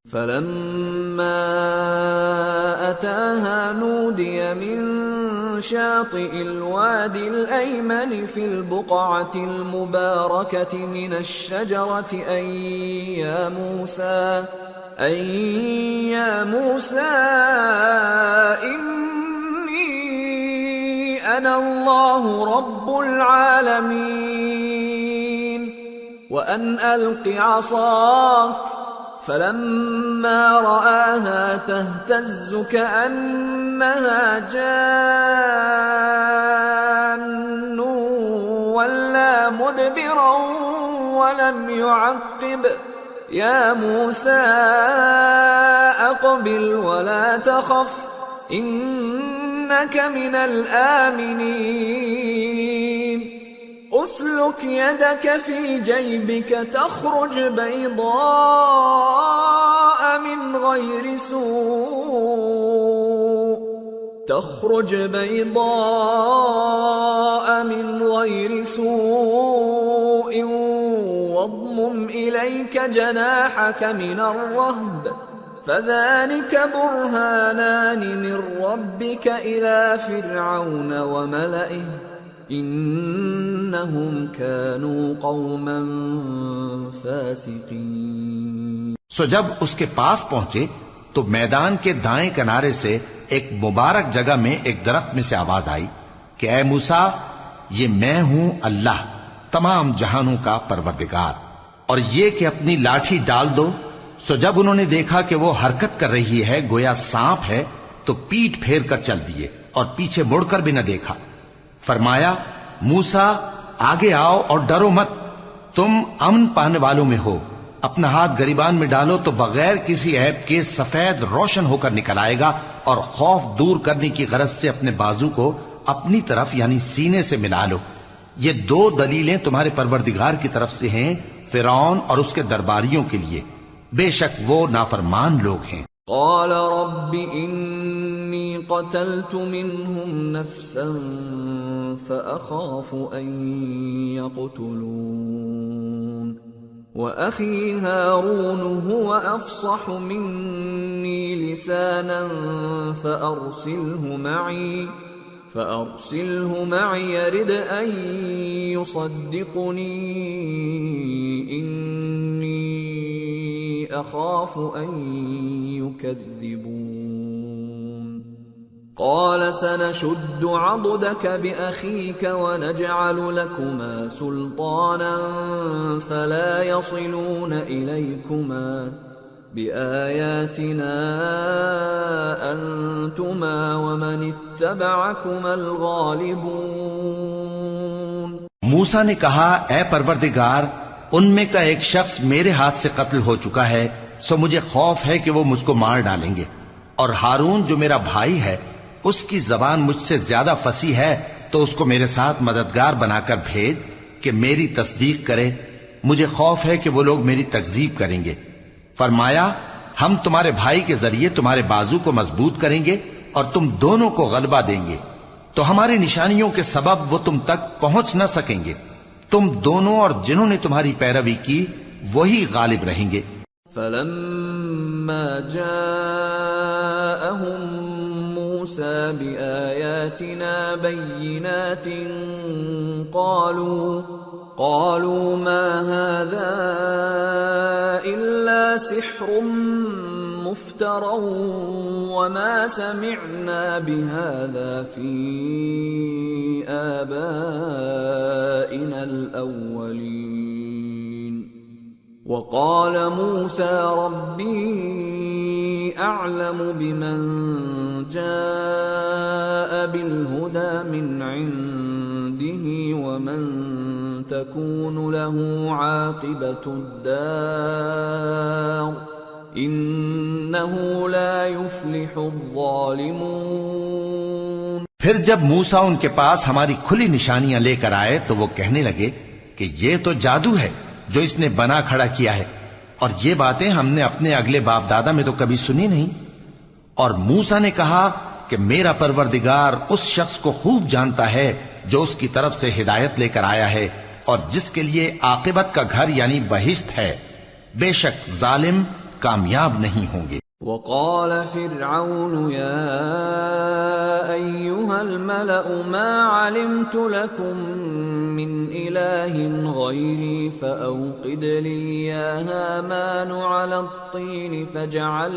فلما أتاها نودي من شاطئ الوادي الأيمن في البقعة المباركة من الشجرة أن يا موسى إني أنا الله رب العالمين وأن ألق عصاك فلما رآها تهتز كأنها جان ولا مدبرا ولم يعقب يا موسى أقبل ولا تخف إنك من الآمنين أسلك يدك في جيبك تخرج بيضاء من غير سوء واضمم إليك جناحك من الرهب فذلك برهانان من ربك إلى فرعون وملئه انہم كانوا قوما فاسقین۔ سو جب اس کے پاس پہنچے تو میدان کے دائیں کنارے سے ایک مبارک جگہ میں ایک درخت میں سے آواز آئی کہ اے موسیٰ، یہ میں ہوں اللہ تمام جہانوں کا پروردگار، اور یہ کہ اپنی لاٹھی ڈال دو۔ سو جب انہوں نے دیکھا کہ وہ حرکت کر رہی ہے گویا سانپ ہے تو پیٹ پھیر کر چل دیے اور پیچھے مڑ کر بھی نہ دیکھا۔ فرمایا موسیٰ آگے آؤ اور ڈرو مت، تم امن پانے والوں میں ہو، اپنا ہاتھ گریبان میں ڈالو تو بغیر کسی عیب کے سفید روشن ہو کر نکل آئے گا اور خوف دور کرنے کی غرض سے اپنے بازو کو اپنی طرف یعنی سینے سے ملا لو. یہ دو دلیلیں تمہارے پروردگار کی طرف سے ہیں فرعون اور اس کے درباریوں کے لیے، بے شک وہ نافرمان لوگ ہیں. قال رب انی قتلت منهم نفسا فأخاف ان يقتلون وأخي هارون هو أفصح مني لسانا فأرسله معي يرد أن يصدقني إني أخاف أن يكذبون. قال سنشد عضدك بأخيك ونجعل لكما سلطانا فلا يصلون إليكما بآياتنا أنتما ومن اتبعكما الغالبون. موسیٰ نے کہا اے پروردگار ان میں کا ایک شخص میرے ہاتھ سے قتل ہو چکا ہے، سو مجھے خوف ہے کہ وہ مجھ کو مار ڈالیں گے، اور ہارون جو میرا بھائی ہے اس کی زبان مجھ سے زیادہ فصیح ہے، تو اس کو میرے ساتھ مددگار بنا کر بھیج کہ میری تصدیق کرے. مجھے خوف ہے کہ وہ لوگ میری تکذیب کریں گے. فرمایا ہم تمہارے بھائی کے ذریعے تمہارے بازو کو مضبوط کریں گے اور تم دونوں کو غلبہ دیں گے، تو ہماری نشانیوں کے سبب وہ تم تک پہنچ نہ سکیں گے. تم دونوں اور جنہوں نے تمہاری پیروی کی وہی غالب رہیں گے. فلما جاءهم موسى بآياتنا بينات قالوا ما هذا إلا سحر مفترى وما سمعنا بهذا في آبائنا الأولين. وقال موسى ربي أعلم بمن جاء بالهدى من عنده ومن تكون له عاقبة الدار إنه لا يفلح الظالمون. پھر جب موسیٰ ان کے پاس ہماری کھلی نشانیاں لے کر آئے تو وہ کہنے لگے کہ یہ تو جادو ہے جو اس نے بنا کھڑا کیا ہے، اور یہ باتیں ہم نے اپنے اگلے باپ دادا میں تو کبھی سنی نہیں. اور موسیٰ نے کہا کہ میرا پروردگار اس شخص کو خوب جانتا ہے جو اس کی طرف سے ہدایت لے کر آیا ہے اور جس کے لیے عاقبت کا گھر یعنی بہشت ہے. بے شک ظالم کامیاب نہیں ہوں گے. وقال فرعون يا أيها الملأ ما علمت لكم من إله غيري فأوقد لي يا هامان على الطين فاجعل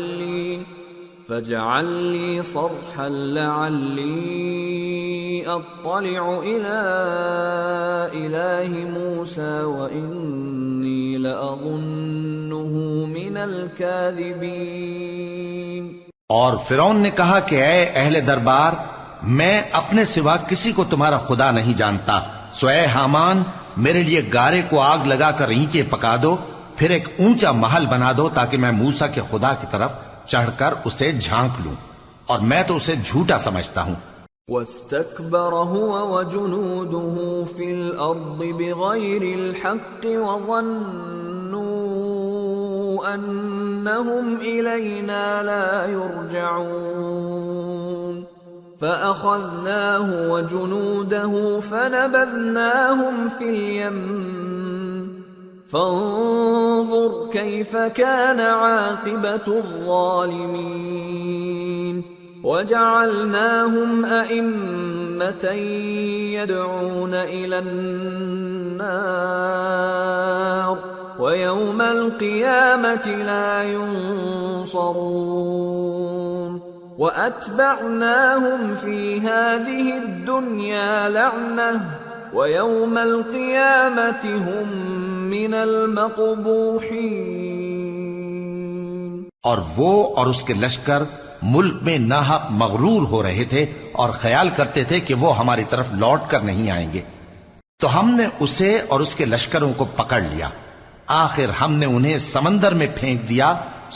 لي صرحا لعلي أطلع إلى إله موسى وإني لأظنه من الكاذبين. اور فرعون نے کہا کہ اے اہل دربار میں اپنے سوا کسی کو تمہارا خدا نہیں جانتا، سو اے حامان میرے لیے گارے کو آگ لگا کر اینٹیں پکا دو، پھر ایک اونچا محل بنا دو تاکہ میں موسیٰ کے خدا کی طرف چڑھ کر اسے جھانک لوں، اور میں تو اسے جھوٹا سمجھتا ہوں. واستكبر هو وجنوده في الأرض بغير الحق وظنوا أنهم إلينا لا يرجعون فأخذناه وجنوده فنبذناهم في اليم فانظر كيف كان عاقبة الظالمين. وجعلناهم أئمة يدعون إلى النار ويوم القيامة لا ينصرون. وأتبعناهم في هذه الدنيا لعنة ويوم القيامة هم من المقبوحين. اور وہ اور اس کے لشکر ملک میں ناحق مغرور ہو رہے تھے اور خیال کرتے تھے کہ وہ ہماری طرف لوٹ کر نہیں آئیں گے، تو ہم نے اسے اور اس کے لشکروں کو پکڑ لیا، آخر ہم نے انہیں سمندر میں پھینک دیا.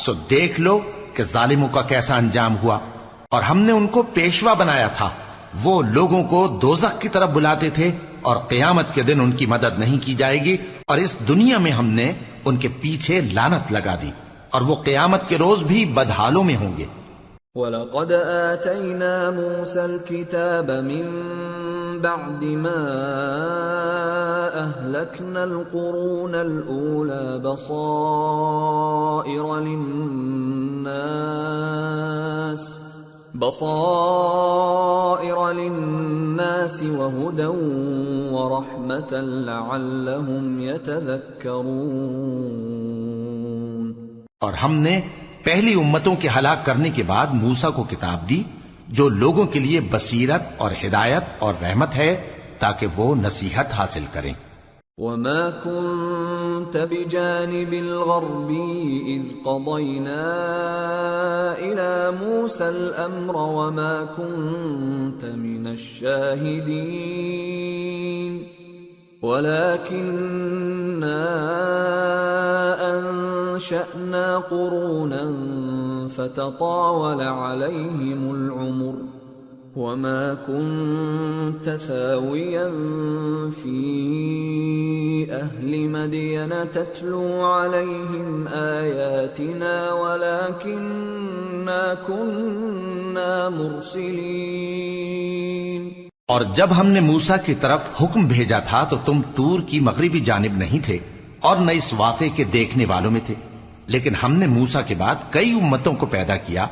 سو دیکھ لو کہ ظالموں کا کیسا انجام ہوا. اور ہم نے ان کو پیشوا بنایا تھا، وہ لوگوں کو دوزخ کی طرف بلاتے تھے، اور قیامت کے دن ان کی مدد نہیں کی جائے گی، اور اس دنیا میں ہم نے ان کے پیچھے لعنت لگا دی، اور وہ قیامت کے روز بھی بدحالوں میں ہوں گے۔ وَلَقَدْ آتَيْنَا مُوسَى الْكِتَابَ مِن بَعْدِ مَا أَهْلَكْنَا الْقُرُونَ الْأُولَى بَصَائِرَ لِلنَّاسِ وَهُدًى وَرَحْمَةً لَعَلَّهُمْ يَتَذَكَّرُونَ۔ اور ہم نے پہلی امتوں کے ہلاک کرنے کے بعد موسیٰ کو کتاب دی جو لوگوں کے لیے بصیرت اور ہدایت اور رحمت ہے تاکہ وہ نصیحت حاصل کریں۔ وَمَا كُنْتَ بِجَانِبِ الْغَرْبِيِّ إِذْ قَضَيْنَا إِلَى مُوسَى الْأَمْرَ وَمَا كُنْتَ مِنَ الشَّاهِدِينَ وَلَكِنَّا أَنشَأْنَا قُرُونًا فَتَطَاوَلَ عَلَيْهِمُ الْعُمُرُ وَمَا كُنْتَ ثَاوِيًا فِي أَهْلِ مَدْيَنَ تَتْلُو عَلَيْهِمْ آيَاتِنَا وَلَكِنَّا كُنَّا مُرْسِلِينَ۔ اور جب ہم نے موسیٰ کی طرف حکم بھیجا تھا تو تم طور کی مغربی جانب نہیں تھے اور نہ اس واقعے کے دیکھنے والوں میں تھے، لیکن ہم نے موسیٰ کے بعد کئی امتوں کو پیدا کیا،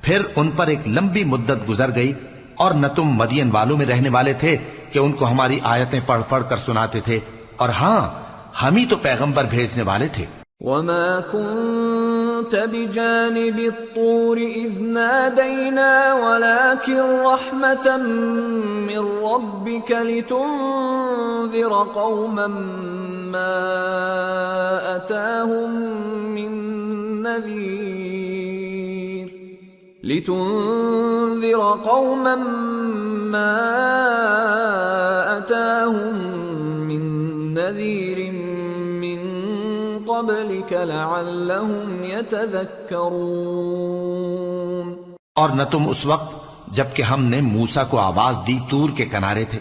پھر ان پر ایک لمبی مدت گزر گئی، اور نہ تم مدین والوں میں رہنے والے تھے کہ ان کو ہماری آیتیں پڑھ پڑھ کر سناتے تھے، اور ہاں ہم ہی تو پیغمبر بھیجنے والے تھے۔ وَمَا كُنْتَ بِجَانِبِ الطُّورِ إِذْ نَادَيْنَا وَلَكِنْ رَحْمَةً مِّن رَّبِّكَ لِتُنذِرَ قَوْمًا مَّا أَتَاهُم مِّن نَّذِيرٍ مِّن قَبْلِكَ لَعَلَّهُمْ يَتَذَكَّرُونَ۔ اور نہ تم اس وقت جبکہ ہم نے موسیٰ کو آواز دی طور کے کنارے تھے،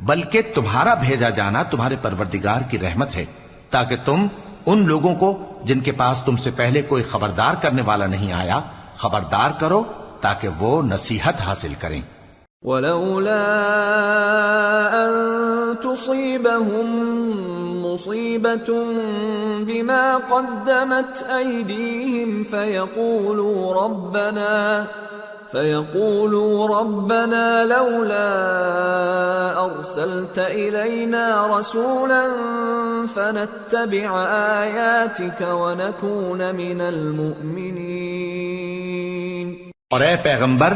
بلکہ تمہارا بھیجا جانا تمہارے پروردگار کی رحمت ہے تاکہ تم ان لوگوں کو جن کے پاس تم سے پہلے کوئی خبردار کرنے والا نہیں آیا خبردار کرو تاکہ وہ نصیحت حاصل کریں۔ وَلَوْلَا أَن تُصِيبَهُم مُّصِيبَةٌ بِمَا قَدَّمَتْ أَيْدِيهِمْ فَيَقُولُوا رَبَّنَا لَوْلَا أَرْسَلْتَ إِلَيْنَا رَسُولًا فَنَتَّبِعَ آيَاتِكَ وَنَكُونَ مِنَ الْمُؤْمِنِينَ۔ اور اے پیغمبر،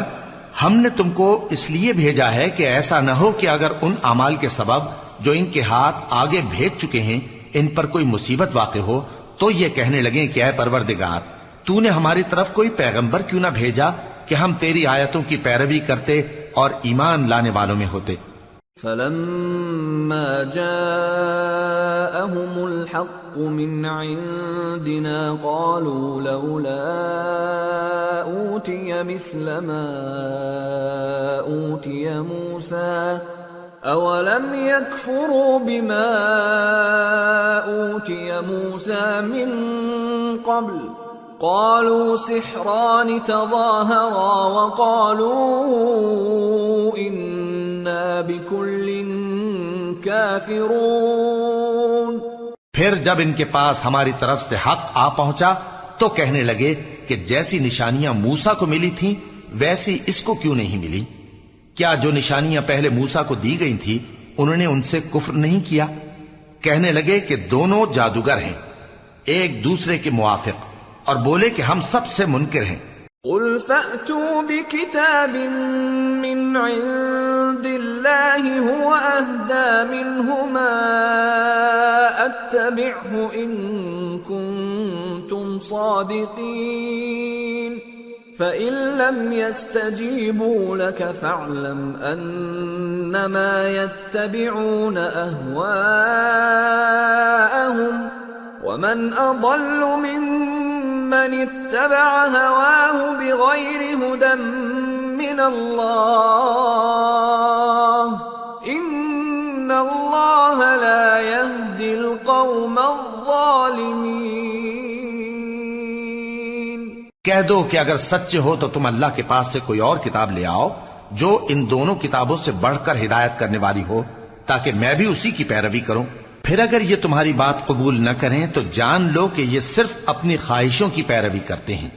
ہم نے تم کو اس لیے بھیجا ہے کہ ایسا نہ ہو کہ اگر ان اعمال کے سبب جو ان کے ہاتھ آگے بھیج چکے ہیں ان پر کوئی مصیبت واقع ہو تو یہ کہنے لگیں کہ اے پروردگار، تو نے ہماری طرف کوئی پیغمبر کیوں نہ بھیجا کہ ہم تیری آیتوں کی پیروی کرتے اور ایمان لانے والوں میں ہوتے۔ فَلَمَّا جَاءَهُمُ الْحَقُّ مِنْ عِنْدِنَا قَالُوا لَوْلَا أُوتِيَ مِثْلَ مَا أُوتِيَ مُوسَى أَوَلَمْ يَكْفُرُوا بِمَا أُوتِيَ مُوسَى مِنْ قَبْلُ قَالُوا سِحْرَانِ تَظَاهَرَا وَقَالُوا إِنَّا بِكُلٍّ كَافِرُونَ۔ پھر جب ان کے پاس ہماری طرف سے حق آ پہنچا تو کہنے لگے کہ جیسی نشانیاں موسیٰ کو ملی تھیں ویسی اس کو کیوں نہیں ملی؟ کیا جو نشانیاں پہلے موسیٰ کو دی گئی تھی انہوں نے ان سے کفر نہیں کیا؟ کہنے لگے کہ دونوں جادوگر ہیں ایک دوسرے کے موافق، اور بولے کہ ہم سب سے منکر ہیں۔ قُلْ فَأْتُوا بِكِتَابٍ مِّنْ عِندِ اللَّهِ هُوَ أَهْدَى مِنْهُمَا أَتَّبِعْهُ إِن كُنتُمْ صَادِقِينَ فَإِن لَّمْ يَسْتَجِيبُوا لَكَ فَاعْلَمْ أَنَّمَا يَتَّبِعُونَ أَهْوَاءَهُمْ وَمَنْ أَضَلُّ مِمَّنِ اتَّبَعَ هَوَاهُ بِغَيْرِ هُدًى من اللہ ان اللہ لا يهدي القوم الظالمین۔ کہہ دو کہ اگر سچے ہو تو تم اللہ کے پاس سے کوئی اور کتاب لے آؤ جو ان دونوں کتابوں سے بڑھ کر ہدایت کرنے والی ہو، تاکہ میں بھی اسی کی پیروی کروں۔ پھر اگر یہ تمہاری بات قبول نہ کریں تو جان لو کہ یہ صرف اپنی خواہشوں کی پیروی کرتے ہیں،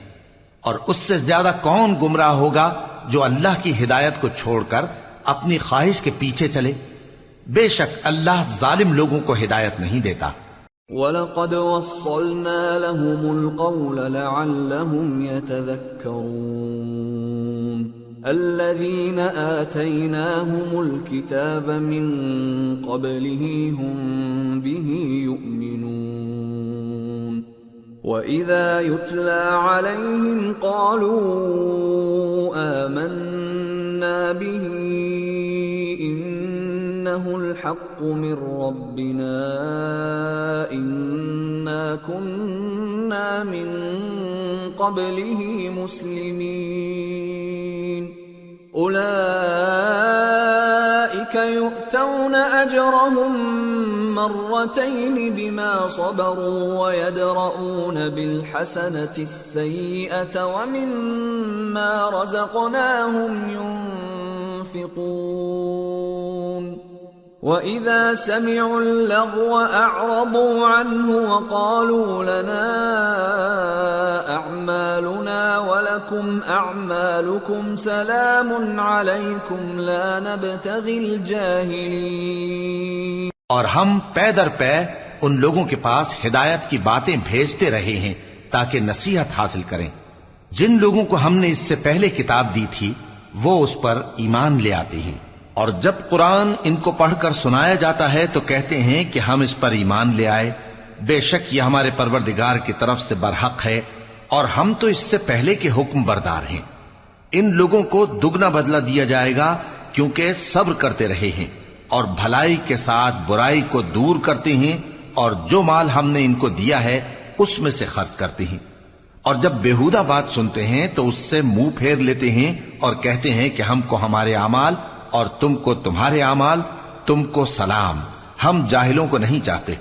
اور اس سے زیادہ کون گمراہ ہوگا جو اللہ کی ہدایت کو چھوڑ کر اپنی خواہش کے پیچھے چلے۔ بے شک اللہ ظالم لوگوں کو ہدایت نہیں دیتا۔ وَلَقَدْ وَصَّلْنَا لَهُمُ الْقَوْلَ لَعَلَّهُمْ يَتَذَكَّرُونَ الَّذِينَ آتَيْنَاهُمُ الْكِتَابَ مِنْ قَبْلِهِ هُمْ بِهِ يُؤْمِنُونَ وَإِذَا يُتْلَى عَلَيْهِمْ قَالُوا آمَنَّا بِهِ إِنَّهُ الْحَقُّ مِنْ رَبِّنَا إِنَّا كُنَّا مِنْ قَبْلِهِ مُسْلِمِينَ أُولَئِكَ يُؤْتَوْنَ أَجْرَهُمْ مرتين بما صبروا ويدرؤون بالحسنة السيئة ومما رزقناهم ينفقون وإذا سمعوا اللغو أعرضوا عنه وقالوا لنا أعمالنا ولكم أعمالكم سلام عليكم لا نبتغي الجاهلين۔ اور ہم پے در پے ان لوگوں کے پاس ہدایت کی باتیں بھیجتے رہے ہیں تاکہ نصیحت حاصل کریں۔ جن لوگوں کو ہم نے اس سے پہلے کتاب دی تھی وہ اس پر ایمان لے آتے ہیں، اور جب قرآن ان کو پڑھ کر سنایا جاتا ہے تو کہتے ہیں کہ ہم اس پر ایمان لے آئے۔ بے شک یہ ہمارے پروردگار کی طرف سے برحق ہے، اور ہم تو اس سے پہلے کے حکم بردار ہیں۔ ان لوگوں کو دگنا بدلہ دیا جائے گا کیونکہ صبر کرتے رہے ہیں اور بھلائی کے ساتھ برائی کو دور کرتے ہیں، اور جو مال ہم نے ان کو دیا ہے اس میں سے خرچ کرتے ہیں۔ اور جب بیہودہ بات سنتے ہیں تو اس سے منہ پھیر لیتے ہیں اور کہتے ہیں کہ ہم کو ہمارے اعمال اور تم کو تمہارے اعمال، تم کو سلام، ہم جاہلوں کو نہیں چاہتے۔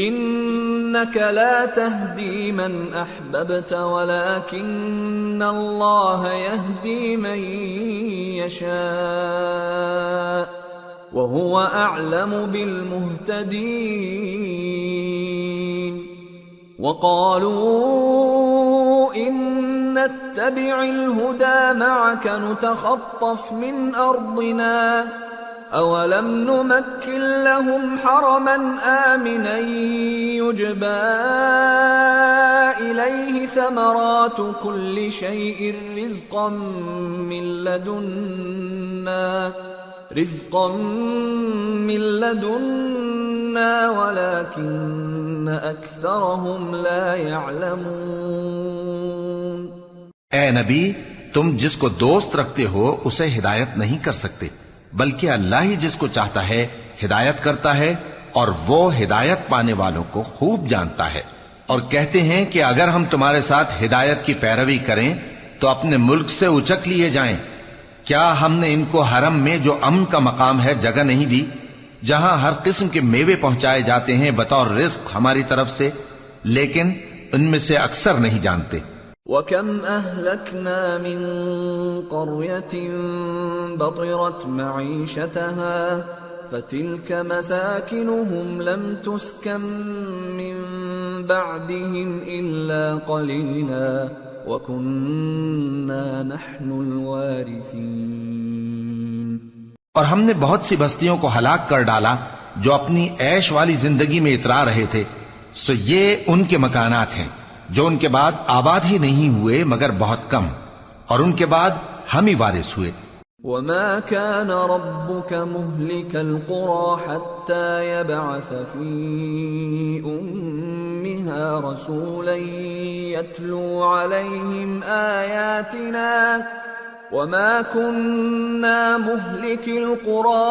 انك لا تهدي من احببت ولكن الله يهدي من يشاء وهو اعلم بالمهتدين وقالوا ان نتبع الهدى معك نتخطف من ارضنا أولم نمكن لهم حرما آمنا يجبى إليه ثمرات كل شيء رزقا من لدنا ولكن أكثرهم لا يعلمون۔ اے نبی، تم جس کو دوست رکھتے ہو اسے ہدایت نہیں کر سکتے، بلکہ اللہ ہی جس کو چاہتا ہے ہدایت کرتا ہے، اور وہ ہدایت پانے والوں کو خوب جانتا ہے۔ اور کہتے ہیں کہ اگر ہم تمہارے ساتھ ہدایت کی پیروی کریں تو اپنے ملک سے اچک لیے جائیں۔ کیا ہم نے ان کو حرم میں جو امن کا مقام ہے جگہ نہیں دی، جہاں ہر قسم کے میوے پہنچائے جاتے ہیں بطور رزق ہماری طرف سے؟ لیکن ان میں سے اکثر نہیں جانتے۔ وَكَمْ أَهْلَكْنَا مِنْ قَرْيَةٍ بَطِرَتْ مَعِيشَتَهَا فَتِلْكَ مَسَاكِنُهُمْ لَمْ تُسْكَنْ مِنْ بَعْدِهِمْ إِلَّا قَلِيلًا وَكُنَّا نَحْنُ الْوَارِثِينَ۔ اور ہم نے بہت سی بستیوں کو ہلاک کر ڈالا جو اپنی عیش والی زندگی میں اترا رہے تھے، سو یہ ان کے مکانات ہیں جو ان کے بعد آباد ہی نہیں ہوئے مگر بہت کم، اور ان کے بعد ہم ہی وارث ہوئے۔ وَمَا كَانَ رَبُّكَ مُهْلِكَ الْقُرَى حَتَّى يَبْعَثَ فِي أُمِّهَا رَسُولًا يَتْلُو عَلَيْهِمْ آيَاتِنَا وَمَا كُنَّا مُهْلِكِ الْقُرَى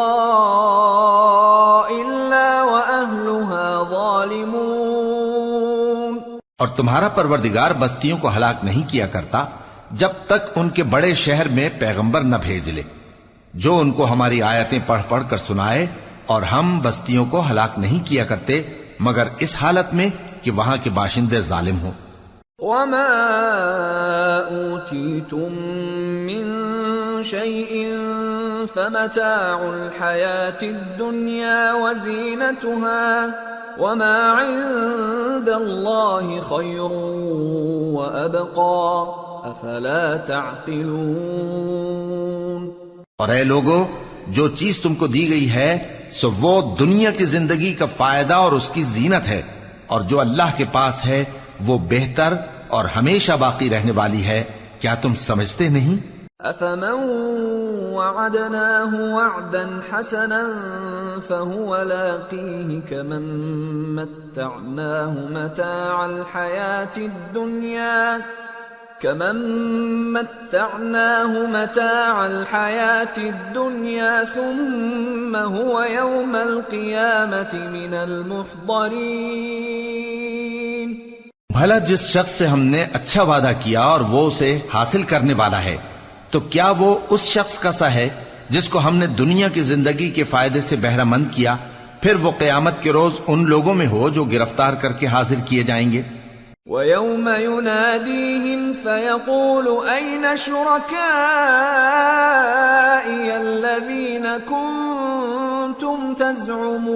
إِلَّا وَأَهْلُهَا ظَالِمُونَ۔ اور تمہارا پروردگار بستیوں کو ہلاک نہیں کیا کرتا جب تک ان کے بڑے شہر میں پیغمبر نہ بھیج لے جو ان کو ہماری آیتیں پڑھ پڑھ کر سنائے، اور ہم بستیوں کو ہلاک نہیں کیا کرتے مگر اس حالت میں کہ وہاں کے باشندے ظالم ہوں۔ وما أوتيتم من شيء فمتاع الحياة الدنيا وزينتها وما عند الله خير وأبقى أفلا تعقلون۔ اور اے لوگو، جو چیز تم کو دی گئی ہے سو وہ دنیا کی زندگی کا فائدہ اور اس کی زینت ہے، اور جو اللہ کے پاس ہے وہ بہتر اور ہمیشہ باقی رہنے والی ہے، کیا تم سمجھتے نہیں؟ أفمن وعدناه وعدا حسنا فهو لاقيه كمن متعناه متاع الحياة الدنيا ثم هو يوم القيامة من المحضرين۔ بھلا جس شخص سے ہم نے اچھا وعدہ کیا اور وہ اسے حاصل کرنے والا ہے، تو کیا وہ اس شخص کا سا ہے جس کو ہم نے دنیا کی زندگی کے فائدے سے بہرہ مند کیا، پھر وہ قیامت کے روز ان لوگوں میں ہو جو گرفتار کر کے حاضر کیے جائیں گے۔ وَيَوْمَ يُنَادِيهِمْ فَيَقُولُ أَيْنَ شُرَكَائِيَ الَّذِينَ كُنتُمْ تَزْعُمُونَ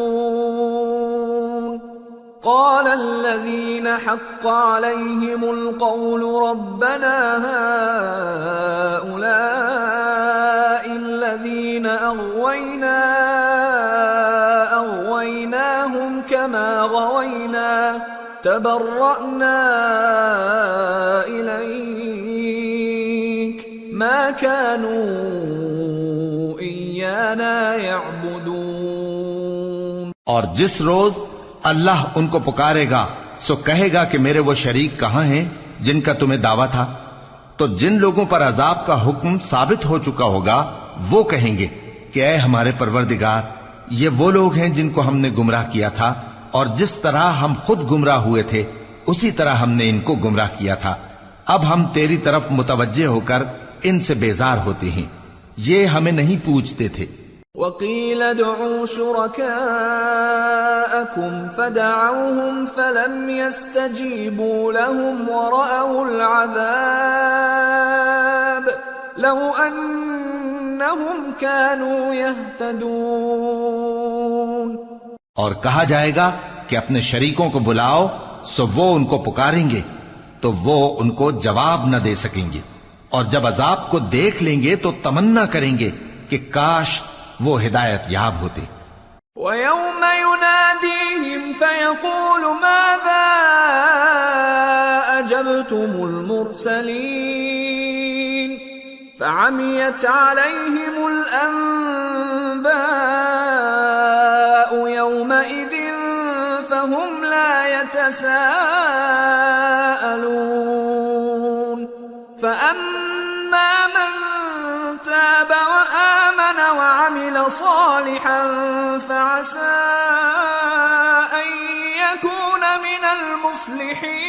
قَالَ الَّذِينَ حَقَّ عَلَيْهِمُ الْقَوْلُ رَبَّنَا هَؤُلَاءِ الَّذِينَ أَغْوَيْنَاهُمْ كَمَا غَوَيْنَا تبرأنا إليك ما كانوا إيانا يعبدون۔ اور جس روز اللہ ان کو پکارے گا سو کہے گا کہ میرے وہ شریک کہاں ہیں جن کا تمہیں دعویٰ تھا؟ تو جن لوگوں پر عذاب کا حکم ثابت ہو چکا ہوگا وہ کہیں گے کہ اے ہمارے پروردگار، یہ وہ لوگ ہیں جن کو ہم نے گمراہ کیا تھا، اور جس طرح ہم خود گمراہ ہوئے تھے اسی طرح ہم نے ان کو گمراہ کیا تھا۔ اب ہم تیری طرف متوجہ ہو کر ان سے بیزار ہوتے ہیں، یہ ہمیں نہیں پوچھتے تھے۔ وَقِيلَ ادْعُوا شُرَكَاءَكُمْ فَدَعَوْهُمْ فَلَمْ يَسْتَجِيبُوا لَهُمْ وَرَأَوُا الْعَذَابَ لَوْ أَنَّهُمْ كَانُوا يَهْتَدُونَ۔ اور کہا جائے گا کہ اپنے شریکوں کو بلاؤ، سو وہ ان کو پکاریں گے تو وہ ان کو جواب نہ دے سکیں گے، اور جب عذاب کو دیکھ لیں گے تو تمنا کریں گے کہ کاش وہ ہدایت یاب ہوتے۔ وَيَوْمَ يُنَادِيهِمْ فَيَقُولُ مَاذَا أَجَبْتُمُ الْمُرْسَلِينَ فَعَمِيَتْ عَلَيْهِمُ الْأَنبَاءُ يَوْمَئِذٍ فَهُمْ لَا يَتَسَاءَلُونَ فَأَمَّا مَنْ تَابَ وَآمَنَ وَعَمِلَ صَالِحًا فَعَسَىٰ أَن يَكُونَ مِنَ الْمُفْلِحِينَ۔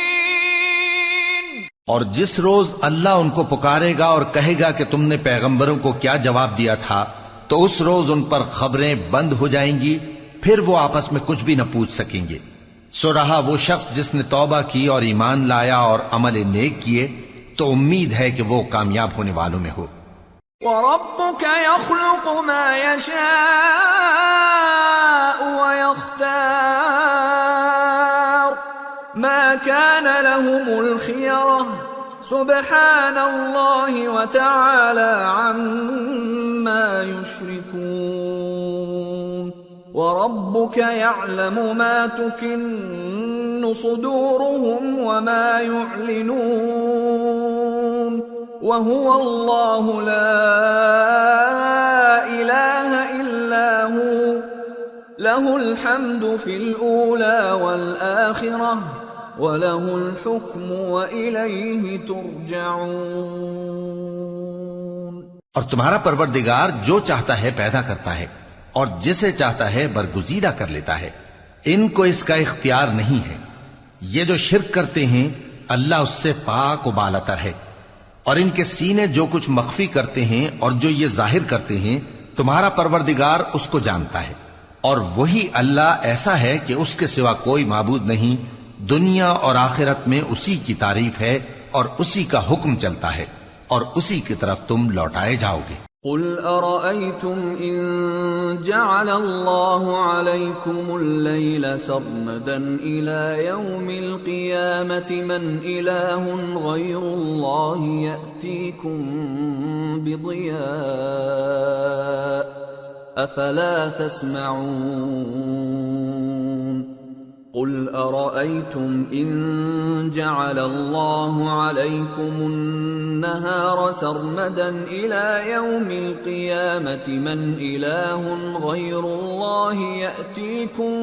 اور جس روز اللہ ان کو پکارے گا اور کہے گا کہ تم نے پیغمبروں کو کیا جواب دیا تھا، تو اس روز ان پر خبریں بند ہو جائیں گی، پھر وہ آپس میں کچھ بھی نہ پوچھ سکیں گے۔ سو رہا وہ شخص جس نے توبہ کی اور ایمان لایا اور عمل نیک کیے، تو امید ہے کہ وہ کامیاب ہونے والوں میں ہو۔ وَرَبُّكَ يَخْلُقُ مَا يَشَاءُ وَيَخْتَارُ مَا كَانَ لَهُمُ الْخِيَرَةُ سُبْحَانَ اللَّهِ وَتَعَالَى عَمَّا يُشْرِكُونَ۔ وَرَبُّكَ يَعْلَمُ مَا تُكِنُّ صُدُورُهُمْ وَمَا يُعْلِنُونَ وَهُوَ اللَّهُ لَا إِلَٰهَ إِلَّا هُوَ لَهُ الْحَمْدُ فِي الْأُولَى وَالْآخِرَةِ وَلَهُ الْحُكْمُ وَإِلَيْهِ تُرْجَعُونَ۔ اور تمہارا پروردگار جو چاہتا ہے پیدا کرتا ہے، اور جسے چاہتا ہے برگزیدہ کر لیتا ہے، ان کو اس کا اختیار نہیں ہے۔ یہ جو شرک کرتے ہیں اللہ اس سے پاک و بالاتر ہے۔ اور ان کے سینے جو کچھ مخفی کرتے ہیں اور جو یہ ظاہر کرتے ہیں تمہارا پروردگار اس کو جانتا ہے، اور وہی اللہ ایسا ہے کہ اس کے سوا کوئی معبود نہیں، دنیا اور آخرت میں اسی کی تعریف ہے اور اسی کا حکم چلتا ہے اور اسی کی طرف تم لوٹائے جاؤ گے۔ قل أرأيتم إن جعل الله عليكم الليل سرمدا إلى يوم القيامة من إله غير الله يأتيكم بضياء أفلا تسمعون قل أرأيتم إن جعل الله عليكم النهار سرمدا إلى يوم القيامة من إله غير الله يأتيكم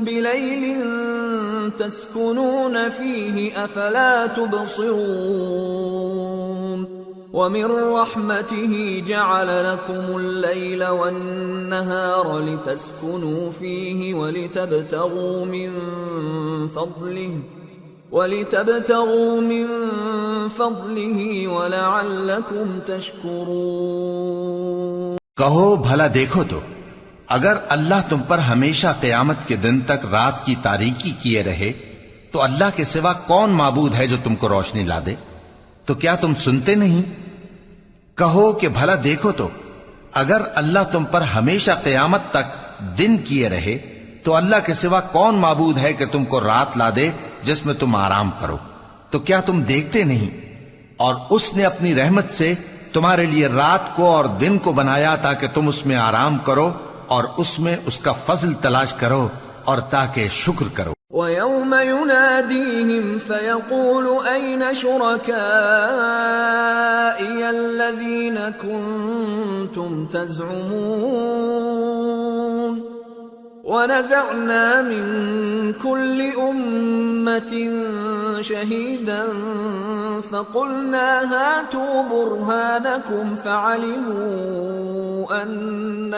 بليل تسكنون فيه أفلا تبصرون ومن رحمته جعل لكم الليل والنهار لتسكنوا فيه ولتبتغوا من فضله ولعلكم تشكرون۔ کہو بھلا دیکھو تو اگر اللہ تم پر ہمیشہ قیامت کے دن تک رات کی تاریکی کیے رہے تو اللہ کے سوا کون معبود ہے جو تم کو روشنی لا دے؟ تو کیا تم سنتے نہیں؟ کہو کہ بھلا دیکھو تو اگر اللہ تم پر ہمیشہ قیامت تک دن کیے رہے تو اللہ کے سوا کون معبود ہے کہ تم کو رات لا دے جس میں تم آرام کرو؟ تو کیا تم دیکھتے نہیں؟ اور اس نے اپنی رحمت سے تمہارے لیے رات کو اور دن کو بنایا تاکہ تم اس میں آرام کرو اور اس میں اس کا فضل تلاش کرو اور تاکہ شکر کرو۔ وَيَوْمَ يُنَادِيهِمْ فَيَقُولُ أَيْنَ شُرَكَائِيَ الَّذِينَ كُنتُمْ تَزْعُمُونَ وَنَزَعْنَا مِنْ كُلِّ أُمَّةٍ شَهِيدًا فَقُلْنَا هَاتُوا بُرْهَانَكُمْ فَعَلِمُوا أَنَّ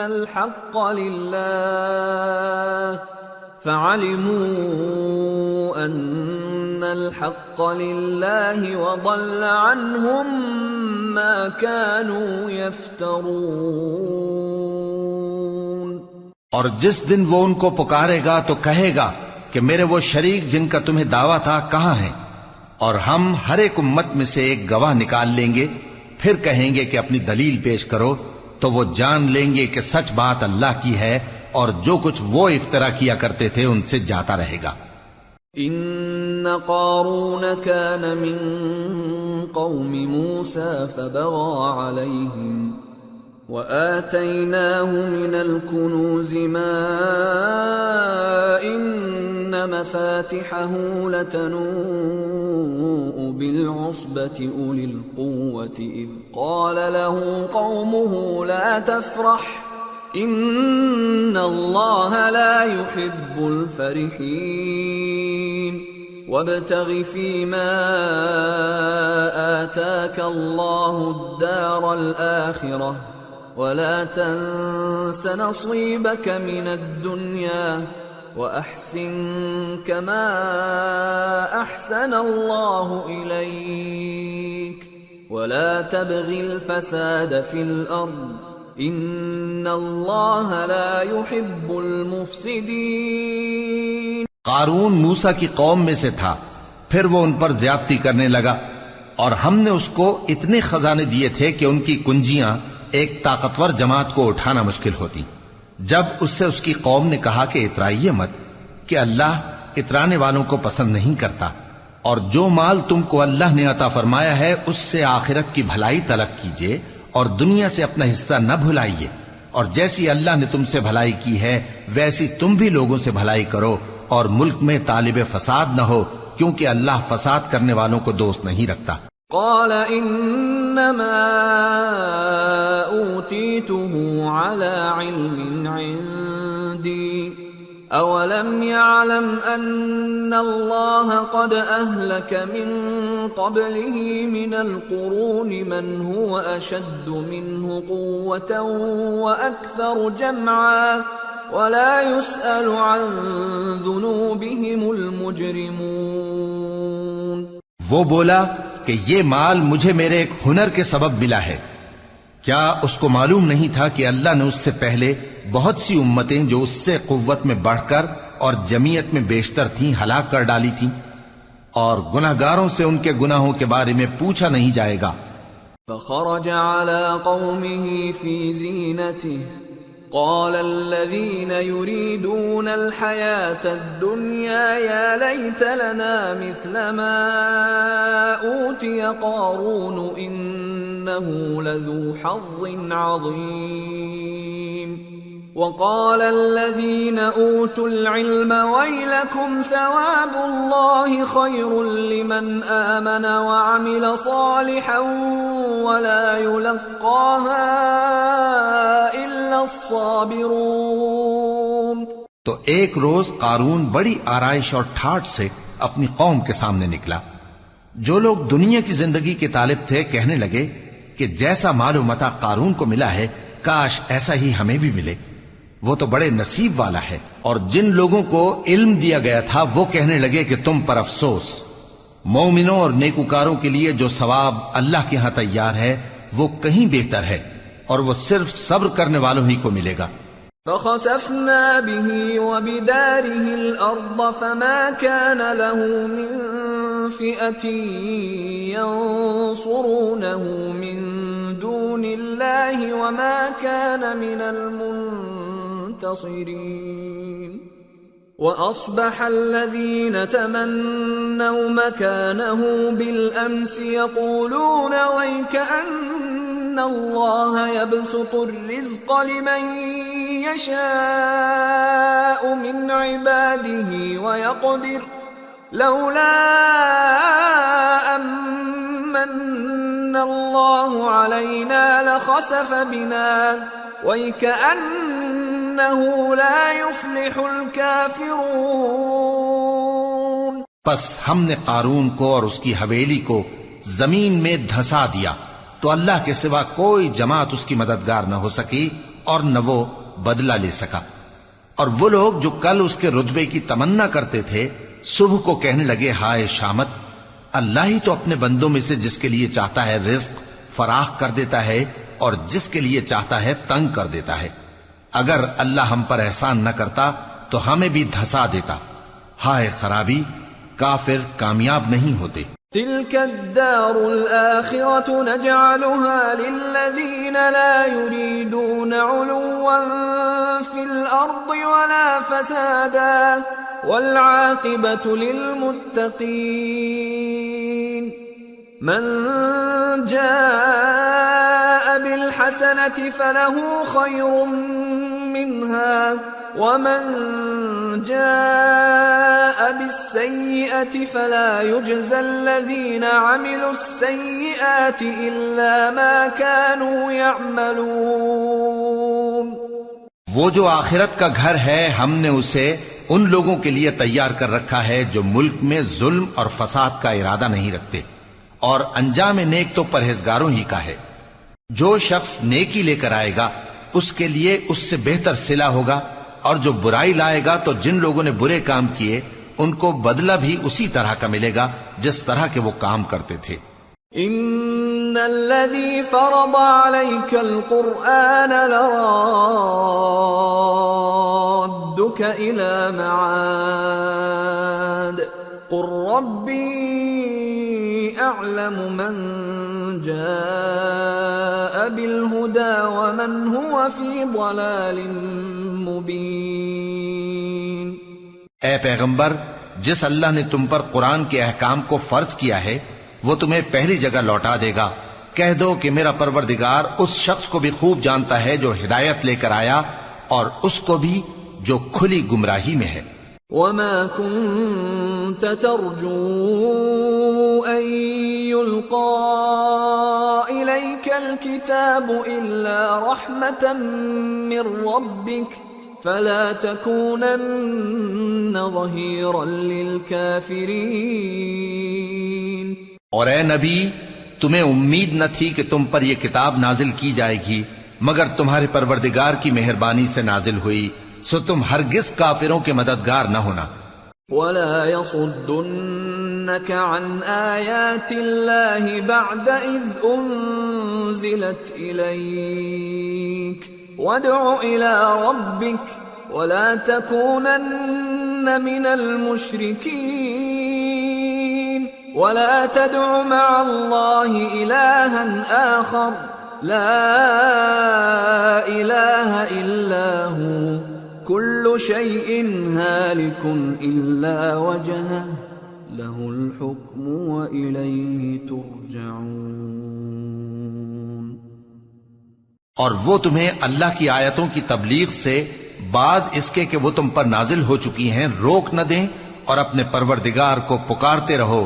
الْحَقَّ لِلَّهِ وَضَلَّ عَنْهُمْ مَا كَانُوا يَفْتَرُونَ۔ اور جس دن وہ ان کو پکارے گا تو کہے گا کہ میرے وہ شریک جن کا تمہیں دعویٰ تھا کہاں ہیں؟ اور ہم ہر ایک امت میں سے ایک گواہ نکال لیں گے، پھر کہیں گے کہ اپنی دلیل پیش کرو، تو وہ جان لیں گے کہ سچ بات اللہ کی ہے اور جو کچھ وہ افترا کیا کرتے تھے ان سے جاتا رہے گا۔ ان قارون كان من قوم موسى فبغى عليهم وآتيناه من الكنوز ما إن مفاتحه لتنوء بالعصبة أولي القوة إذ قال له قومه لا تفرح إن الله لا يحب الفرحين وابتغ فيما آتاك الله الدار الآخرة ولا تنس نصيبك من الدنيا وأحسن كما أحسن الله إليك ولا تبغ الفساد في الأرض إن الله لا يحب المفسدين۔ قارون موسیٰ کی قوم میں سے تھا، پھر وہ ان پر زیادتی کرنے لگا، اور ہم نے اس کو اتنے خزانے دیے تھے کہ ان کی کنجیاں ایک طاقتور جماعت کو اٹھانا مشکل ہوتی۔ جب اس سے اس کی قوم نے کہا کہ اترائیے مت، کہ اللہ اترانے والوں کو پسند نہیں کرتا، اور جو مال تم کو اللہ نے عطا فرمایا ہے اس سے آخرت کی بھلائی طلب کیجیے اور دنیا سے اپنا حصہ نہ بھلائیے، اور جیسی اللہ نے تم سے بھلائی کی ہے ویسی تم بھی لوگوں سے بھلائی کرو، اور ملک میں طالب فساد نہ ہو، کیونکہ اللہ فساد کرنے والوں کو دوست نہیں رکھتا۔ قال انما اوتیته على علم عندي اولم يعلم ان الله قد اهلك من قبله من القرون من هو اشد منه قوة واكثر جمعا ولا يسأل عن ذنوبهم المجرمون۔ وہ بولا کہ یہ مال مجھے میرے ایک ہنر کے سبب ملا ہے۔ کیا اس کو معلوم نہیں تھا کہ اللہ نے اس سے پہلے بہت سی امتیں جو اس سے قوت میں بڑھ کر اور جمعیت میں بیشتر تھیں ہلاک کر ڈالی تھیں، اور گناہگاروں سے ان کے گناہوں کے بارے میں پوچھا نہیں جائے گا۔ فخرج على قومه في زينته قال الذين يريدون الحياة الدنيا يا ليت لنا مثل ما أوتي قارون إنه لذو حظ عظيم وقال الذين أوتوا العلم ويلكم ثواب الله خير لمن آمن وعمل صالحا ولا يلقاها إلا الصابرون۔ تو ایک روز قارون بڑی آرائش اور ٹھاٹ سے اپنی قوم کے سامنے نکلا۔ جو لوگ دنیا کی زندگی کے طالب تھے کہنے لگے کہ جیسا مال و متاع قارون کو ملا ہے کاش ایسا ہی ہمیں بھی ملے، وہ تو بڑے نصیب والا ہے۔ اور جن لوگوں کو علم دیا گیا تھا وہ کہنے لگے کہ تم پر افسوس، مومنوں اور نیکوکاروں کے لیے جو ثواب اللہ کے ہاں تیار ہے وہ کہیں بہتر ہے، اور وہ صرف صبر کرنے والوں ہی کو ملے گا۔ فخسفنا به وبداره الأرض فما كان له من فئة ينصرونه من دون الله وما كان من المنتصرين۔ وأصبح الذين تمنوا مكانه بالأمس يقولون ويكأن الله يبسط الرزق لمن يشاء من عباده ويقدر لولا أمن الله علينا لخسف بنا وَيْكَأَنَّهُ لَا يُفْلِحُ الْكَافِرُونَ۔ پس ہم نے قارون کو اور اس کی حویلی کو زمین میں دھسا دیا تو اللہ کے سوا کوئی جماعت اس کی مددگار نہ ہو سکی اور نہ وہ بدلہ لے سکا۔ اور وہ لوگ جو کل اس کے رتبے کی تمنا کرتے تھے صبح کو کہنے لگے ہائے شامت، اللہ ہی تو اپنے بندوں میں سے جس کے لیے چاہتا ہے رزق فراخ کر دیتا ہے اور جس کے لیے چاہتا ہے تنگ کر دیتا ہے۔ اگر اللہ ہم پر احسان نہ کرتا تو ہمیں بھی دھسا دیتا۔ ہائے خرابی، کافر کامیاب نہیں ہوتے۔ تلك الدار الآخرة نجعلها للذين لا يريدون علوا في الأرض ولا فسادا والعاقبة للمتقين۔ من جاء بالحسنة فله خير منها ومن جاء بالسيئة فلا يجزى الذين عملوا السيئات إلا ما كانوا يعملون۔ وہ جو آخرت کا گھر ہے ہم نے اسے ان لوگوں کے لیے تیار کر رکھا ہے جو ملک میں ظلم اور فساد کا ارادہ نہیں رکھتے، اور انجام نیک تو پرہیزگاروں ہی کا ہے۔ جو شخص نیکی لے کر آئے گا اس کے لیے اس سے بہتر صلہ ہوگا، اور جو برائی لائے گا تو جن لوگوں نے برے کام کیے ان کو بدلہ بھی اسی طرح کا ملے گا جس طرح کے وہ کام کرتے تھے۔ ان الذي فرض عليك القرآن لرادك الى معاد قل ربي اعلم من جاء بالهدى ومن هو في ضلال مبين۔ اے پیغمبر، جس اللہ نے تم پر قرآن کے احکام کو فرض کیا ہے وہ تمہیں پہلی جگہ لوٹا دے گا۔ کہہ دو کہ میرا پروردگار اس شخص کو بھی خوب جانتا ہے جو ہدایت لے کر آیا اور اس کو بھی جو کھلی گمراہی میں ہے۔ وما كنت ترجو أن يلقى إليك الكتاب إلا رحمة من ربك فلا تكونن ظهيرا للكافرين۔ اور اے نبی، تمہیں امید نہ تھی کہ تم پر یہ کتاب نازل کی جائے گی مگر تمہارے پروردگار کی مہربانی سے نازل ہوئی، سو تم ہرگز کافروں کے مددگار نہ ہونا. ولا يصدنك عن آيات الله بعد إذ أنزلت إليك وادع إلى ربك ولا تكونن من المشركين ولا تدع مع الله إلها آخر لا إله إلا هو كل شيء هالك إلا وجهه له الحكم وإليه ترجعون. اور وہ تمہیں اللہ کی آیتوں کی تبلیغ سے بعد اس کے کہ وہ تم پر نازل ہو چکی ہیں روک نہ دیں، اور اپنے پروردگار کو پکارتے رہو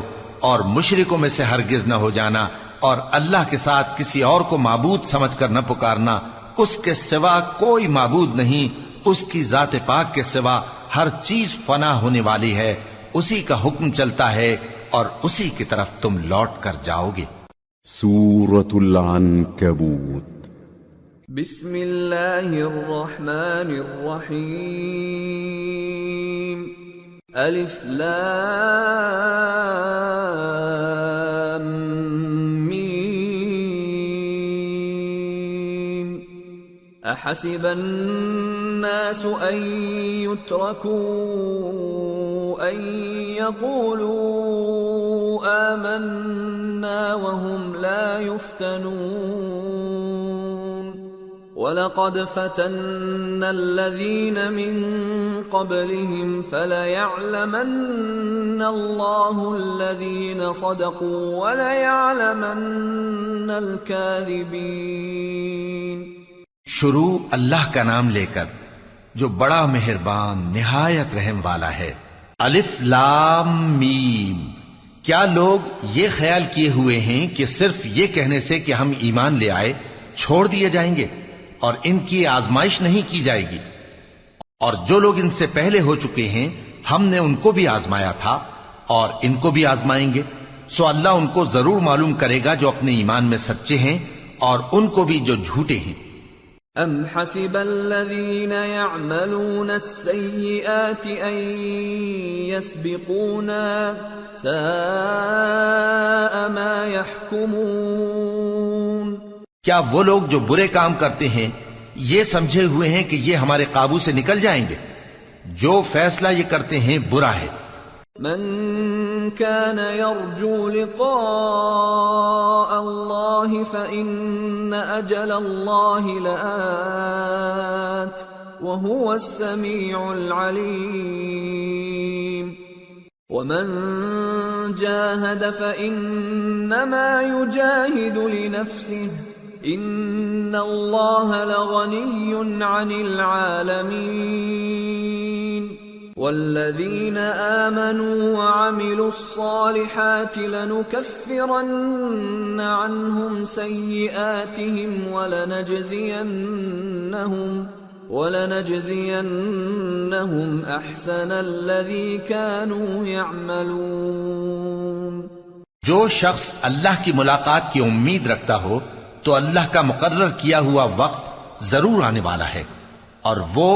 اور مشرکوں میں سے ہرگز نہ ہو جانا، اور اللہ کے ساتھ کسی اور کو معبود سمجھ کر نہ پکارنا. اس کے سوا کوئی معبود نہیں، اس کی ذات پاک کے سوا ہر چیز فنا ہونے والی ہے، اسی کا حکم چلتا ہے اور اسی کی طرف تم لوٹ کر جاؤ گے. سورة العنكبوت. بسم اللہ الرحمن الرحیم. الف لام میم. احسب الناس ان يتركوا ان يقولوا آمنا وهم لا يفتنون وَلَقَدْ فَتَنَّا الَّذِينَ مِن قَبْلِهِمْ فَلَيَعْلَمَنَّ اللَّهُ الَّذِينَ صَدَقُوا وَلَيَعْلَمَنَّ الْكَاذِبِينَ. شروع اللہ کا نام لے کر جو بڑا مہربان نہایت رحم والا ہے. الف لام میم. کیا لوگ یہ خیال کیے ہوئے ہیں کہ صرف یہ کہنے سے کہ ہم ایمان لے آئے چھوڑ دیے جائیں گے اور ان کی آزمائش نہیں کی جائے گی؟ اور جو لوگ ان سے پہلے ہو چکے ہیں ہم نے ان کو بھی آزمایا تھا اور ان کو بھی آزمائیں گے. سو اللہ ان کو ضرور معلوم کرے گا جو اپنے ایمان میں سچے ہیں اور ان کو بھی جو جھوٹے ہیں. ام حسب الذين يعملون السيئات ان يسبقونا ساء ما يحكمون. کیا وہ لوگ جو برے کام کرتے ہیں یہ سمجھے ہوئے ہیں کہ یہ ہمارے قابو سے نکل جائیں گے؟ جو فیصلہ یہ کرتے ہیں برا ہے. من كان يرجو لقاء الله فإن أجل الله لآت وهو السميع العليم. ومن جاهد فإنما يجاهد لنفسه إن الله لغني عن العالمين. والذين آمنوا وعملوا الصالحات لنكفرن عنهم سيئاتهم ولنجزينهم أحسن الذي كانوا يعملون. جو شخص اللہ کی ملاقات کی امید رکھتا ہو تو اللہ کا مقرر کیا ہوا وقت ضرور آنے والا ہے، اور وہ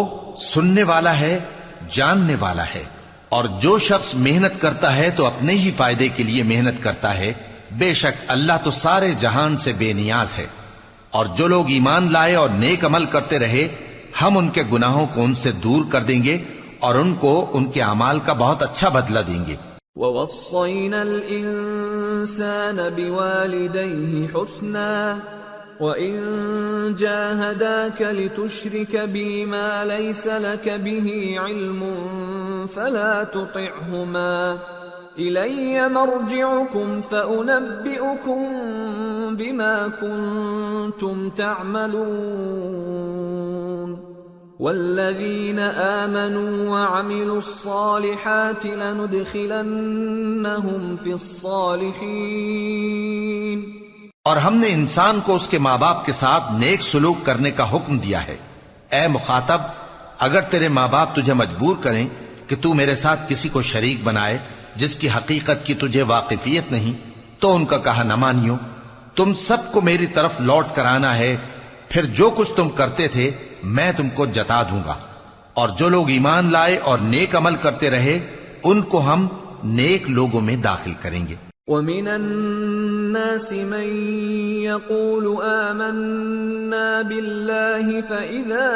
سننے والا ہے، جاننے والا ہے. اور جو شخص محنت کرتا ہے تو اپنے ہی فائدے کے لیے محنت کرتا ہے. بے شک اللہ تو سارے جہان سے بے نیاز ہے. اور جو لوگ ایمان لائے اور نیک عمل کرتے رہے ہم ان کے گناہوں کو ان سے دور کر دیں گے اور ان کو ان کے اعمال کا بہت اچھا بدلہ دیں گے. وَوَصَّيْنَا الْإِنسَانَ بِوَالِدَيْهِ حُسْنًا وَإِن جَاهَدَاكَ لِتُشْرِكَ بِي مَا لَيْسَ لَكَ بِهِ عِلْمٌ فَلَا تُطِعْهُمَا إِلَيَّ مَرْجِعُكُمْ فَأُنَبِّئُكُمْ بِمَا كُنتُمْ تَعْمَلُونَ. والذین آمنوا وعملوا الصالحات لندخلنهم فی الصالحین. اور ہم نے انسان کو اس کے ماں باپ کے ساتھ نیک سلوک کرنے کا حکم دیا ہے. اے مخاطب، اگر تیرے ماں باپ تجھے مجبور کریں کہ تو میرے ساتھ کسی کو شریک بنائے جس کی حقیقت کی تجھے واقفیت نہیں تو ان کا کہا نہ مانیو. تم سب کو میری طرف لوٹ کر آنا ہے، پھر جو کچھ تم کرتے تھے میں تم کو جتا دوں گا. اور جو لوگ ایمان لائے اور نیک عمل کرتے رہے ان کو ہم نیک لوگوں میں داخل کریں گے. وَمِنَ النَّاسِ مَن يَقُولُ آمَنَّا بِاللَّهِ فَإِذَا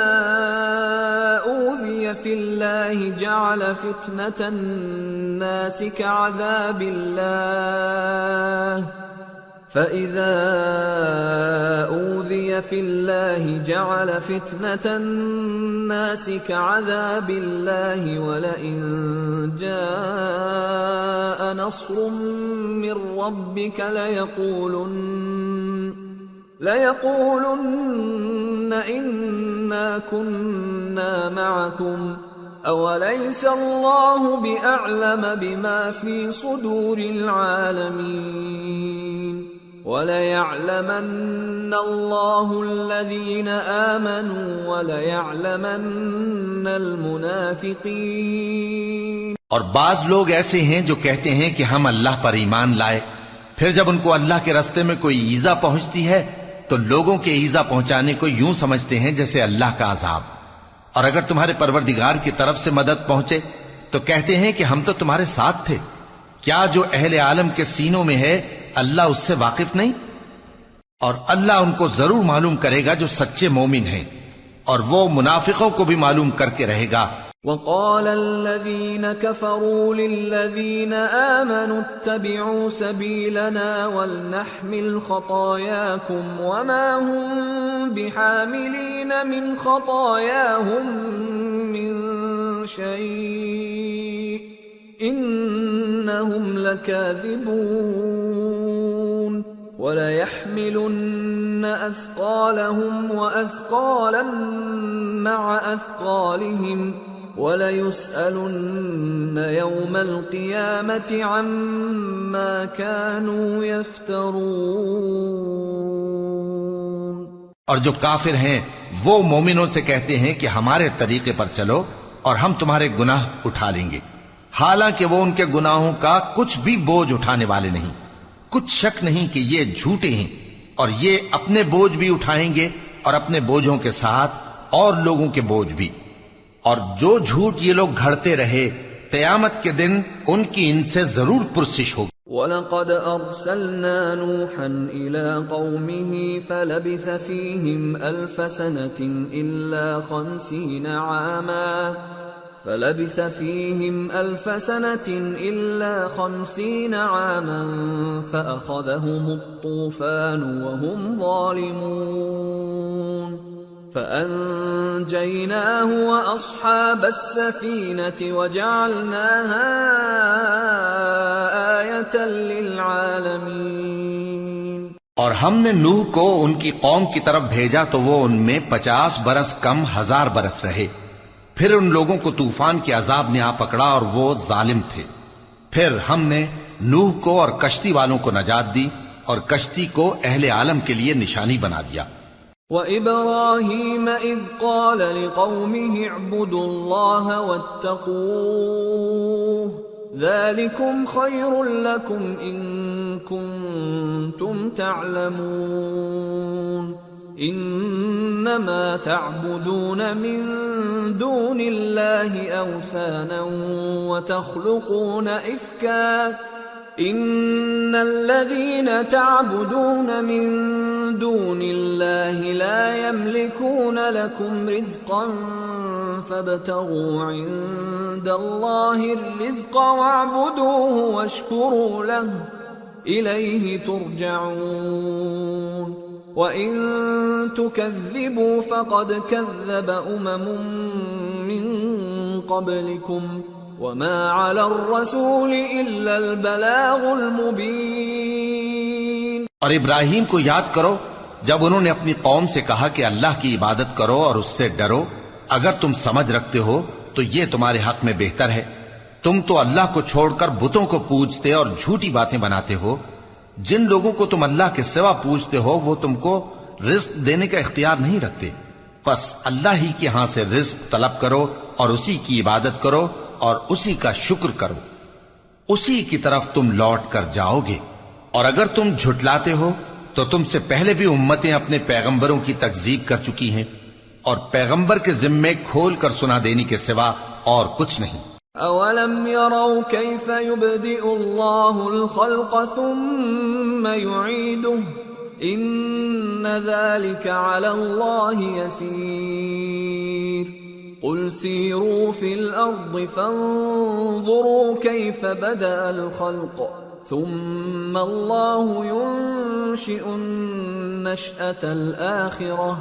أُوذِيَ فِي اللَّهِ جَعَلَ فِتْنَةَ النَّاسِ كَعَذَابِ اللَّهِ فَإِذَا أُوذِيَ فِي اللَّهِ جَعَلَ فِتْنَةَ النَّاسِ كَعَذَابِ اللَّهِ وَلَئِن جَاءَ نَصْرٌ مِّن رَّبِّكَ لَيَقُولُنَّ إِنَّا كُنَّا مَعَكُمْ أَوَلَيْسَ اللَّهُ بِأَعْلَمَ بِمَا فِي صُدُورِ الْعَالَمِينَ وَلَيَعْلَمَنَّ اللَّهُ الَّذِينَ آمَنُوا وَلَيَعْلَمَنَّ الْمُنَافِقِينَ. اور بعض لوگ ایسے ہیں جو کہتے ہیں کہ ہم اللہ پر ایمان لائے، پھر جب ان کو اللہ کے راستے میں کوئی ایذا پہنچتی ہے تو لوگوں کے ایذا پہنچانے کو یوں سمجھتے ہیں جیسے اللہ کا عذاب. اور اگر تمہارے پروردگار کی طرف سے مدد پہنچے تو کہتے ہیں کہ ہم تو تمہارے ساتھ تھے. کیا جو اہل عالم کے سینوں میں ہے اللہ اس سے واقف نہیں؟ اور اللہ ان کو ضرور معلوم کرے گا جو سچے مومن ہیں، اور وہ منافقوں کو بھی معلوم کر کے رہے گا. وقال الذين كفروا للذين آمنوا اتبعوا سبيلنا ولنحمل خطاياكم وما هم بحاملين من خطاياهم من شيء إنهم لكاذبون وَلَيَحْمِلُنَّ أَثْقَالَهُمْ وَأَثْقَالًا مَعَ أَثْقَالِهِمْ وَلَيُسْأَلُنَّ يَوْمَ الْقِيَامَةِ عَمَّا كَانُوا يَفْتَرُونَ. اور جو کافر ہیں وہ مومنوں سے کہتے ہیں کہ ہمارے طریقے پر چلو اور ہم تمہارے گناہ اٹھا لیں گے، حالانکہ وہ ان کے گناہوں کا کچھ بھی بوجھ اٹھانے والے نہیں. کچھ شک نہیں کہ یہ جھوٹے ہیں، اور یہ اپنے بوجھ بھی اٹھائیں گے اور اپنے بوجھوں کے ساتھ اور لوگوں کے بوجھ بھی. اور جو جھوٹ یہ لوگ گھڑتے رہے قیامت کے دن ان کی ان سے ضرور پرسش ہوگی. وَلَقَدْ أَرْسَلْنَا نُوحًا إِلَىٰ قَوْمِهِ فَلَبِثَ فِيهِمْ أَلْفَ سَنَةٍ إِلَّا 50 عَامًا فَأَخَذَهُمُ الطُّوفَانُ وَهُمْ ظَالِمُونَ فَأَنجَيْنَاهُ وَأَصْحَابَ السَّفِينَةِ وَجَعَلْنَاهَا آيَةً لِلْعَالَمِينَ. اور ہم نے نوح کو ان کی قوم کی طرف بھیجا تو وہ ان میں 50 برس کم 1000 برس رہے. پھر ان لوگوں کو طوفان کے عذاب نے آ پکڑا اور وہ ظالم تھے. پھر ہم نے نوح کو اور کشتی والوں کو نجات دی اور کشتی کو اہل عالم کے لیے نشانی بنا دیا. وَإِبْرَاهِيمَ إِذْ قَالَ لِقَوْمِهِ اعْبُدُوا اللَّهَ وَاتَّقُوهُ ذَلِكُمْ خَيْرٌ لَكُمْ إِن كُنتُمْ تَعْلَمُونَ إِنَّمَا تَعْبُدُونَ مِن دُونِ اللَّهِ أَوْثَانًا وَتَخْلُقُونَ إِفْكًا إِنَّ الَّذِينَ تَعْبُدُونَ مِن دُونِ اللَّهِ لَا يَمْلِكُونَ لَكُمْ رِزْقًا فَابْتَغُوا عِندَ اللَّهِ الرِّزْقَ وَاعْبُدُوهُ وَاشْكُرُوا لَهُ إِلَيْهِ تُرْجَعُونَ. وَإِن تُكَذِّبُوا فَقَدْ كَذَّبَ أُمَمٌ مِّن قَبْلِكُمْ وَمَا عَلَى الرَّسُولِ إِلَّا الْبَلَاغُ الْمُبِينُ. اور ابراہیم کو یاد کرو جب انہوں نے اپنی قوم سے کہا کہ اللہ کی عبادت کرو اور اس سے ڈرو، اگر تم سمجھ رکھتے ہو تو یہ تمہارے حق میں بہتر ہے. تم تو اللہ کو چھوڑ کر بتوں کو پوجتے اور جھوٹی باتیں بناتے ہو. جن لوگوں کو تم اللہ کے سوا پوجتے ہو وہ تم کو رزق دینے کا اختیار نہیں رکھتے. پس اللہ ہی کے ہاں سے رزق طلب کرو اور اسی کی عبادت کرو اور اسی کا شکر کرو، اسی کی طرف تم لوٹ کر جاؤ گے. اور اگر تم جھٹلاتے ہو تو تم سے پہلے بھی امتیں اپنے پیغمبروں کی تکذیب کر چکی ہیں، اور پیغمبر کے ذمے کھول کر سنا دینے کے سوا اور کچھ نہیں۔ اولم يروا كيف يبدئ الله الخلق ثم يعيده ان ذلك على الله يسير قل سيروا في الارض فانظروا كيف بدأ الخلق ثم الله ينشئ النشأة الآخرة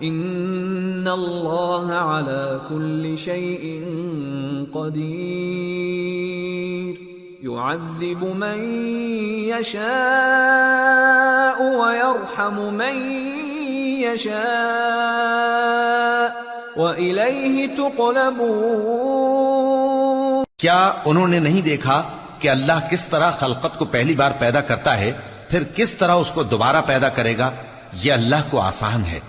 ان اللہ علی کل شیء قدیر یعذب من یشاء ویرحم من یشاء وإلیہ تقلبون۔ کیا انہوں نے نہیں دیکھا کہ اللہ کس طرح خلقت کو پہلی بار پیدا کرتا ہے پھر کس طرح اس کو دوبارہ پیدا کرے گا؟ یہ اللہ کو آسان ہے۔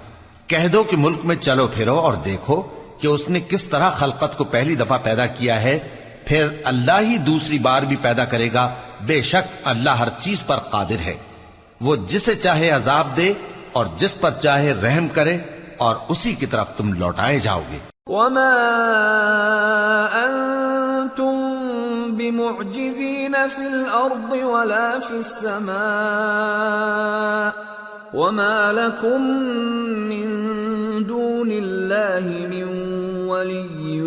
کہہ دو کہ ملک میں چلو پھرو اور دیکھو کہ اس نے کس طرح خلقت کو پہلی دفعہ پیدا کیا ہے، پھر اللہ ہی دوسری بار بھی پیدا کرے گا۔ بے شک اللہ ہر چیز پر قادر ہے، وہ جسے چاہے عذاب دے اور جس پر چاہے رحم کرے، اور اسی کی طرف تم لوٹائے جاؤ گے۔ وما انتم بمعجزین فی الارض ولا فی السماء وما لكم من دون اللہ من ولی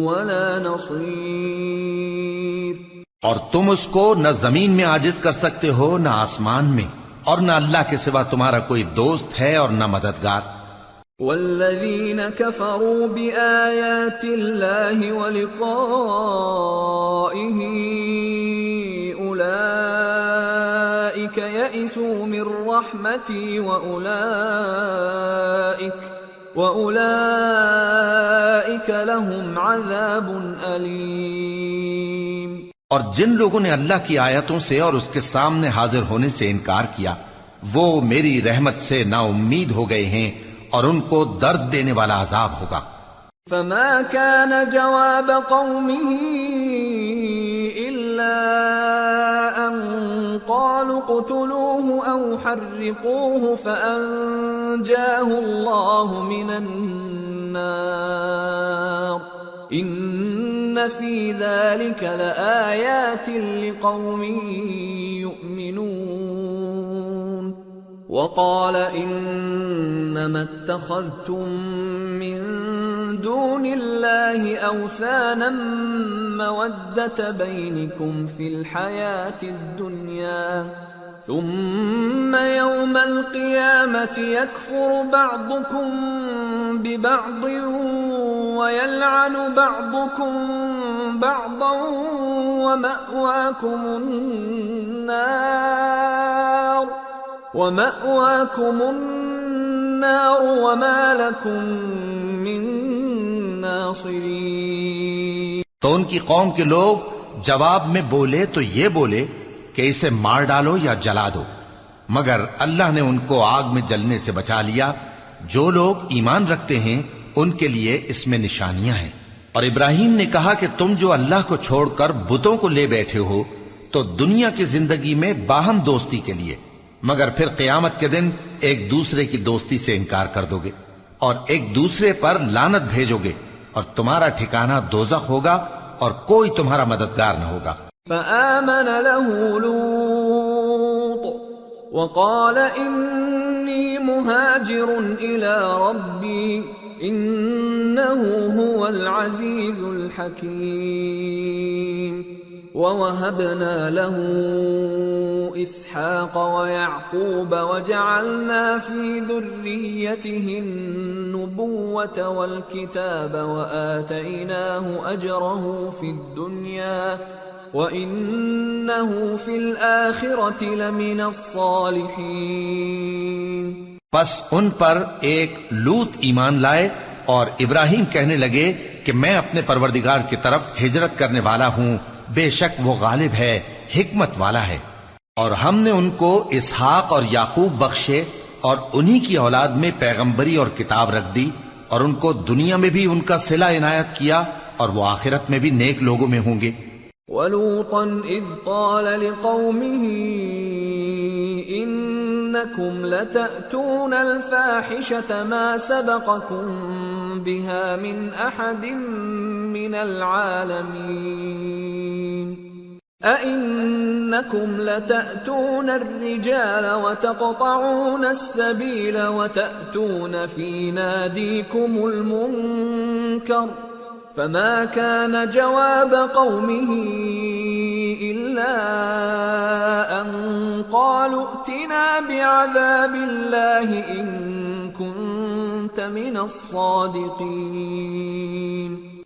ولا نصیر۔ اور تم اس کو نہ زمین میں عاجز کر سکتے ہو نہ آسمان میں، اور نہ اللہ کے سوا تمہارا کوئی دوست ہے اور نہ مددگار۔ والذین کفروا بآیات اللہ ولقائہ اولئک یئسوا من رحمتی وأولئک لهم عذاب علیم۔ اور جن لوگوں نے اللہ کی آیتوں سے اور اس کے سامنے حاضر ہونے سے انکار کیا، وہ میری رحمت سے نا امید ہو گئے ہیں اور ان کو درد دینے والا عذاب ہوگا۔ فما كان جواب قومه إلا أن قالوا اقتلوه أو حرقوه فأنجاه الله من النار إن في ذلك لآيات لقوم يؤمنون۔ وقال انما اتخذتم من دون الله اوثانا مودة بينكم في الحياة الدنيا ثم يوم القيامة يكفر بعضكم ببعض ويلعن بعضكم بعضا ومأواكم النار وما لكم من ناصرین۔ تو ان کی قوم کے لوگ جواب میں بولے تو یہ بولے کہ اسے مار ڈالو یا جلا دو، مگر اللہ نے ان کو آگ میں جلنے سے بچا لیا۔ جو لوگ ایمان رکھتے ہیں ان کے لیے اس میں نشانیاں ہیں۔ اور ابراہیم نے کہا کہ تم جو اللہ کو چھوڑ کر بتوں کو لے بیٹھے ہو تو دنیا کی زندگی میں باہم دوستی کے لیے، مگر پھر قیامت کے دن ایک دوسرے کی دوستی سے انکار کر دو گے اور ایک دوسرے پر لعنت بھیجو گے، اور تمہارا ٹھکانہ دوزخ ہوگا اور کوئی تمہارا مددگار نہ ہوگا۔ فآمن له لوط وقال انی مہاجر الى ربی انه هو العزیز الحکیم۔ ووهبنا له اسحاق ويعقوب وجعلنا في ذريته النبوة والكتاب وآتيناه أجره في الدنيا وإنه في الآخرة لمن الصالحين۔ پس ان پر ایک لوط ایمان لائے اور ابراہیم کہنے لگے کہ میں اپنے پروردگار کی طرف ہجرت کرنے والا ہوں، بے شک وہ غالب ہے، حکمت والا ہے۔ اور ہم نے ان کو اسحاق اور یعقوب بخشے اور انہی کی اولاد میں پیغمبری اور کتاب رکھ دی، اور ان کو دنیا میں بھی ان کا صلہ عنایت کیا اور وہ آخرت میں بھی نیک لوگوں میں ہوں گے۔ وَلُوطًا إِذْ قَالَ لِقَوْمِهِ إِنَّ إنكم لتأتون الفاحشة ما سبقكم بها من أحد من العالمين أئنكم لتأتون الرجال وتقطعون السبيل وتأتون في ناديكم المنكر فما كان جواب قومه إلا أن قالوا ائتنا بعذاب الله إن كنت من الصادقين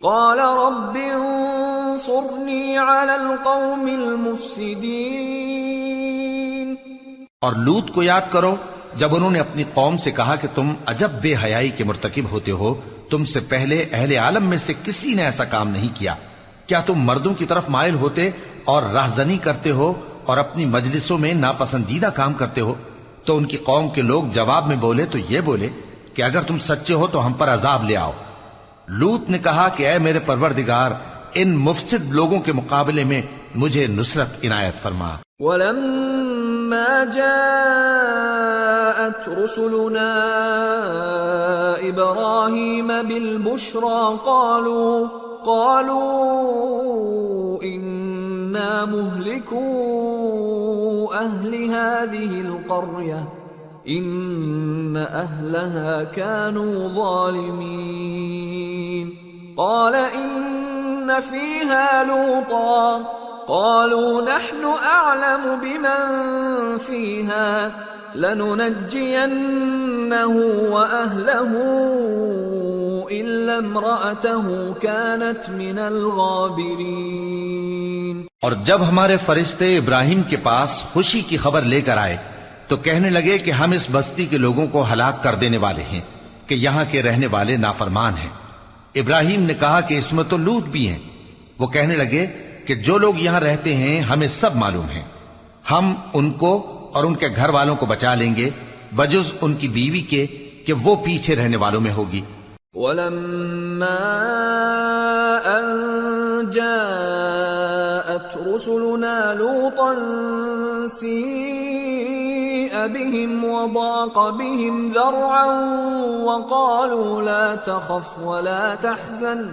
قال رب انصرني على القوم المفسدين۔ اور لوط کو یاد کرو جب انہوں نے اپنی قوم سے کہا کہ تم عجب بے حیائی کے مرتکب ہوتے ہو، تم سے پہلے اہل عالم میں سے کسی نے ایسا کام نہیں کیا، کیا تم مردوں کی طرف مائل ہوتے اور راہزنی کرتے ہو اور اپنی مجلسوں میں ناپسندیدہ کام کرتے ہو؟ تو ان کی قوم کے لوگ جواب میں بولے تو یہ بولے کہ اگر تم سچے ہو تو ہم پر عذاب لے آؤ۔ لوط نے کہا کہ اے میرے پروردگار، ان مفسد لوگوں کے مقابلے میں مجھے نصرت عنایت فرما۔ وَلَمَّا جَاءَتْ رُسُلُنَا إِبْرَاهِيمَ بِالْبُشْرَى قَالُوا إِنَّا مُهْلِكُو أَهْلِ هَذِهِ الْقَرْيَةِ إِنَّ أَهْلَهَا كَانُوا ظَالِمِينَ قَالَ إِنَّ فِيهَا لُوطًا قَالُوا نَحْنُ أَعْلَمُ بِمَنْ فِيهَا لَنُنَجِّيَنَّهُ وَأَهْلَهُ إِلَّا امْرَأَتَهُ كَانَتْ مِنَ الْغَابِرِينَ۔ اور جب ہمارے فرشتے ابراہیم کے پاس خوشی کی خبر لے کر آئے تو کہنے لگے کہ ہم اس بستی کے لوگوں کو ہلاک کر دینے والے ہیں کہ یہاں کے رہنے والے نافرمان ہیں۔ ابراہیم نے کہا کہ اس میں تو لوط بھی ہیں۔ وہ کہنے لگے کہ جو لوگ یہاں رہتے ہیں ہمیں سب معلوم ہیں، ہم ان کو اور ان کے گھر والوں کو بچا لیں گے بجز ان کی بیوی کے کہ وہ پیچھے رہنے والوں میں ہوگی۔ وَلَمَّا أَن جَاءَتْ رُسُلُنَا لُوطًا سِيءَ بِهِمْ وَضَاقَ بِهِمْ ذَرْعًا وَقَالُوا لَا تَخَفْ وَلَا تَحْزَنْ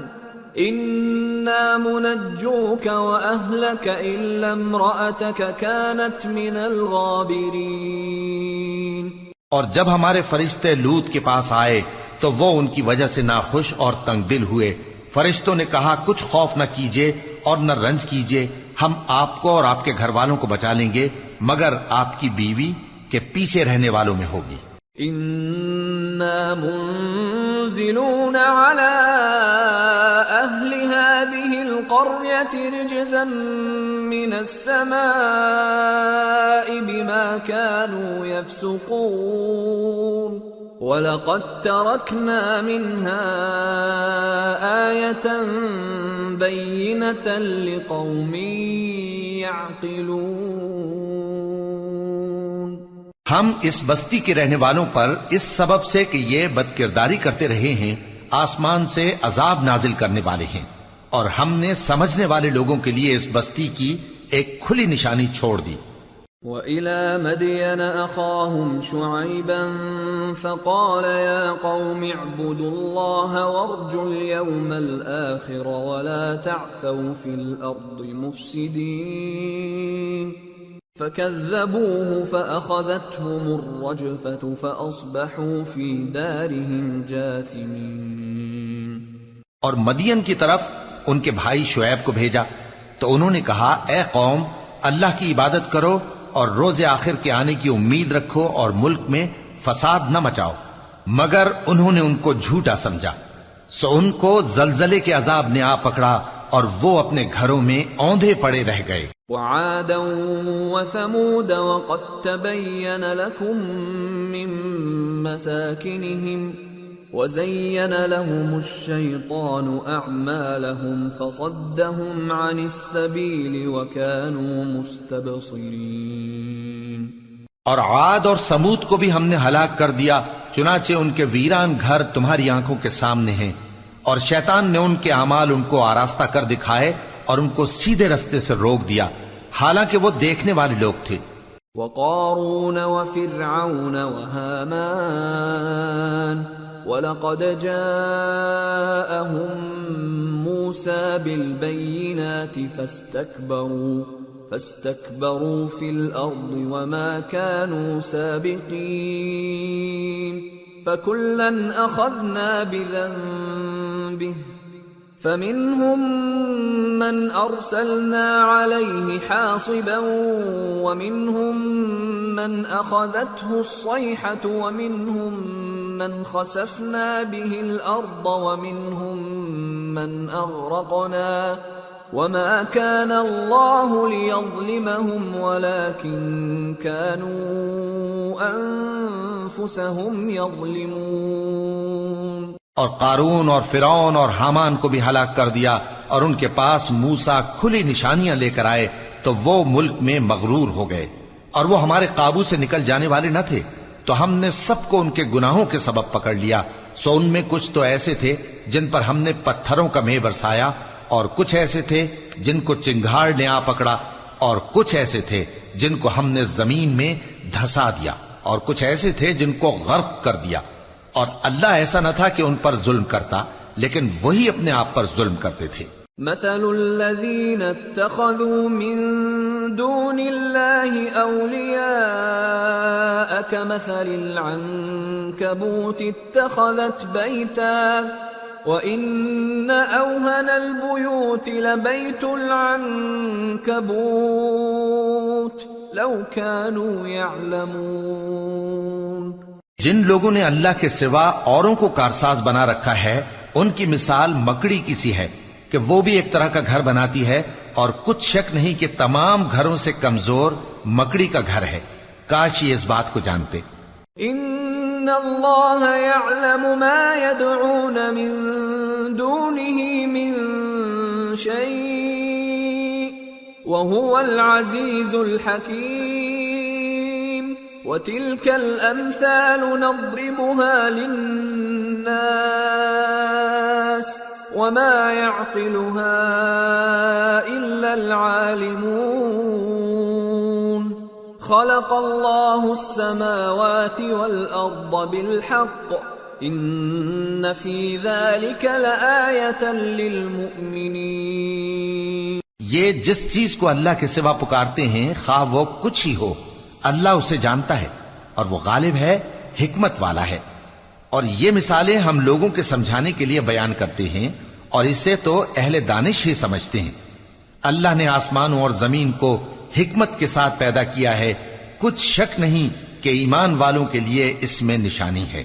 إِنَّا مُنَجُّوكَ وَأَهْلَكَ إِلَّا امْرَأَتَكَ كَانَتْ مِنَ الْغَابِرِينَ۔ اور جب ہمارے فرشتے لوط کے پاس آئے تو وہ ان کی وجہ سے ناخوش اور تنگ دل ہوئے۔ فرشتوں نے کہا کچھ خوف نہ کیجیے اور نہ رنج کیجیے، ہم آپ کو اور آپ کے گھر والوں کو بچا لیں گے مگر آپ کی بیوی کے پیچھے رہنے والوں میں ہوگی۔ إِنَّا مُنزِلُونَ عَلَىٰ أَهْلِ هَٰذِهِ الْقَرْيَةِ رِجْزًا مِّنَ السَّمَاءِ بِمَا كَانُوا يَفْسُقُونَ وَلَقَدْ تَرَكْنَا مِنْهَا آيَةً بَيِّنَةً لِقَوْمٍ يَعْقِلُونَ۔ ہم اس بستی کے رہنے والوں پر اس سبب سے کہ یہ بدکرداری کرتے رہے ہیں آسمان سے عذاب نازل کرنے والے ہیں، اور ہم نے سمجھنے والے لوگوں کے لیے اس بستی کی ایک کھلی نشانی چھوڑ دی۔ وَإِلَى مَدْيَنَ أَخَاهُمْ شُعَيْبًا فَقَالَ يَا قَوْمِ اعْبُدُوا اللَّهَ وَارْجُوا الْيَوْمَ الْآخِرَ وَلَا تَعْثَوْا فِي الْأَرْضِ مُفْسِدِينَ فَكَذَّبُوهُ فَأَخَذَتْهُمُ الرَّجْفَةُ فَأَصْبَحُوا فِي دَارِهِمْ جَاثِمِينَ۔ اور مدین کی طرف ان کے بھائی شعیب کو بھیجا تو انہوں نے کہا اے قوم، اللہ کی عبادت کرو اور روز آخر کے آنے کی امید رکھو اور ملک میں فساد نہ مچاؤ، مگر انہوں نے ان کو جھوٹا سمجھا، سو ان کو زلزلے کے عذاب نے آ پکڑا اور وہ اپنے گھروں میں اوندھے پڑے رہ گئے۔ وعادا وثمود وقد تبين لكم من مساكنهم وزين لهم الشيطان أعمالهم فصدهم عن السبيل وكانوا مستبصرين۔ اور عاد اور سمود کو بھی ہم نے ہلاک کر دیا، چنانچہ ان کے ویران گھر تمہاری آنکھوں کے سامنے ہیں، اور شیطان نے ان کے اعمال ان کو آراستہ کر دکھائے اور ان کو سیدھے رستے سے روک دیا، حالانکہ وہ دیکھنے والے لوگ تھے۔ وقارون وفرعون وهامان ولقد جاءهم موسى بالبينات فاستكبروا في الأرض وما كانوا سابقين فكلا أخذنا بذنبه فمنهم من أرسلنا عليه حاصبا ومنهم من أخذته الصيحة ومنهم من خسفنا به الأرض ومنهم من أغرقنا وما كان الله ليظلمهم ولكن كانوا أنفسهم يظلمون. اور قارون اور فرعون اور حامان کو بھی ہلاک کر دیا، اور ان کے پاس موسیٰ کھلی نشانیاں لے کر آئے تو وہ ملک میں مغرور ہو گئے، اور وہ ہمارے قابو سے نکل جانے والے نہ تھے، تو ہم نے سب کو ان کے گناہوں کے سبب پکڑ لیا. سو ان میں کچھ تو ایسے تھے جن پر ہم نے پتھروں کا مے برسایا، اور کچھ ایسے تھے جن کو چنگھاڑ نے آ پکڑا، اور کچھ ایسے تھے جن کو ہم نے زمین میں دھسا دیا، اور کچھ ایسے تھے جن کو غرق کر دیا. اور اللہ ایسا نہ تھا کہ ان پر ظلم کرتا، لیکن وہی اپنے آپ پر ظلم کرتے تھے. مثل الذين اتخذوا من دون الله أولياء كمثل العنكبوت اتخذت بيتا وإن أوهن البيوت لبيت العنكبوت لو كانوا يعلمون. جن لوگوں نے اللہ کے سوا اوروں کو کارساز بنا رکھا ہے، ان کی مثال مکڑی کی سی ہے کہ وہ بھی ایک طرح کا گھر بناتی ہے، اور کچھ شک نہیں کہ تمام گھروں سے کمزور مکڑی کا گھر ہے. کاش یہ اس بات کو جانتے. ان اللہ یعلم ما يدعون من دونه من شيء وهو العزيز الحكيم. وتلك الامثال نضربها للناس وما يعقلها إلا العالمون. خلق الله السماوات والأرض بالحق إن في ذلك لآية للمؤمنين. یہ جس چیز کو اللہ کے سوا پکارتے ہیں، خواہ وہ کچھ ہی ہو، اللہ اسے جانتا ہے، اور وہ غالب ہے، حکمت والا ہے. اور یہ مثالیں ہم لوگوں کے سمجھانے کے لیے بیان کرتے ہیں، اور اسے تو اہل دانش ہی سمجھتے ہیں. اللہ نے آسمانوں اور زمین کو حکمت کے ساتھ پیدا کیا ہے، کچھ شک نہیں کہ ایمان والوں کے لیے اس میں نشانی ہے.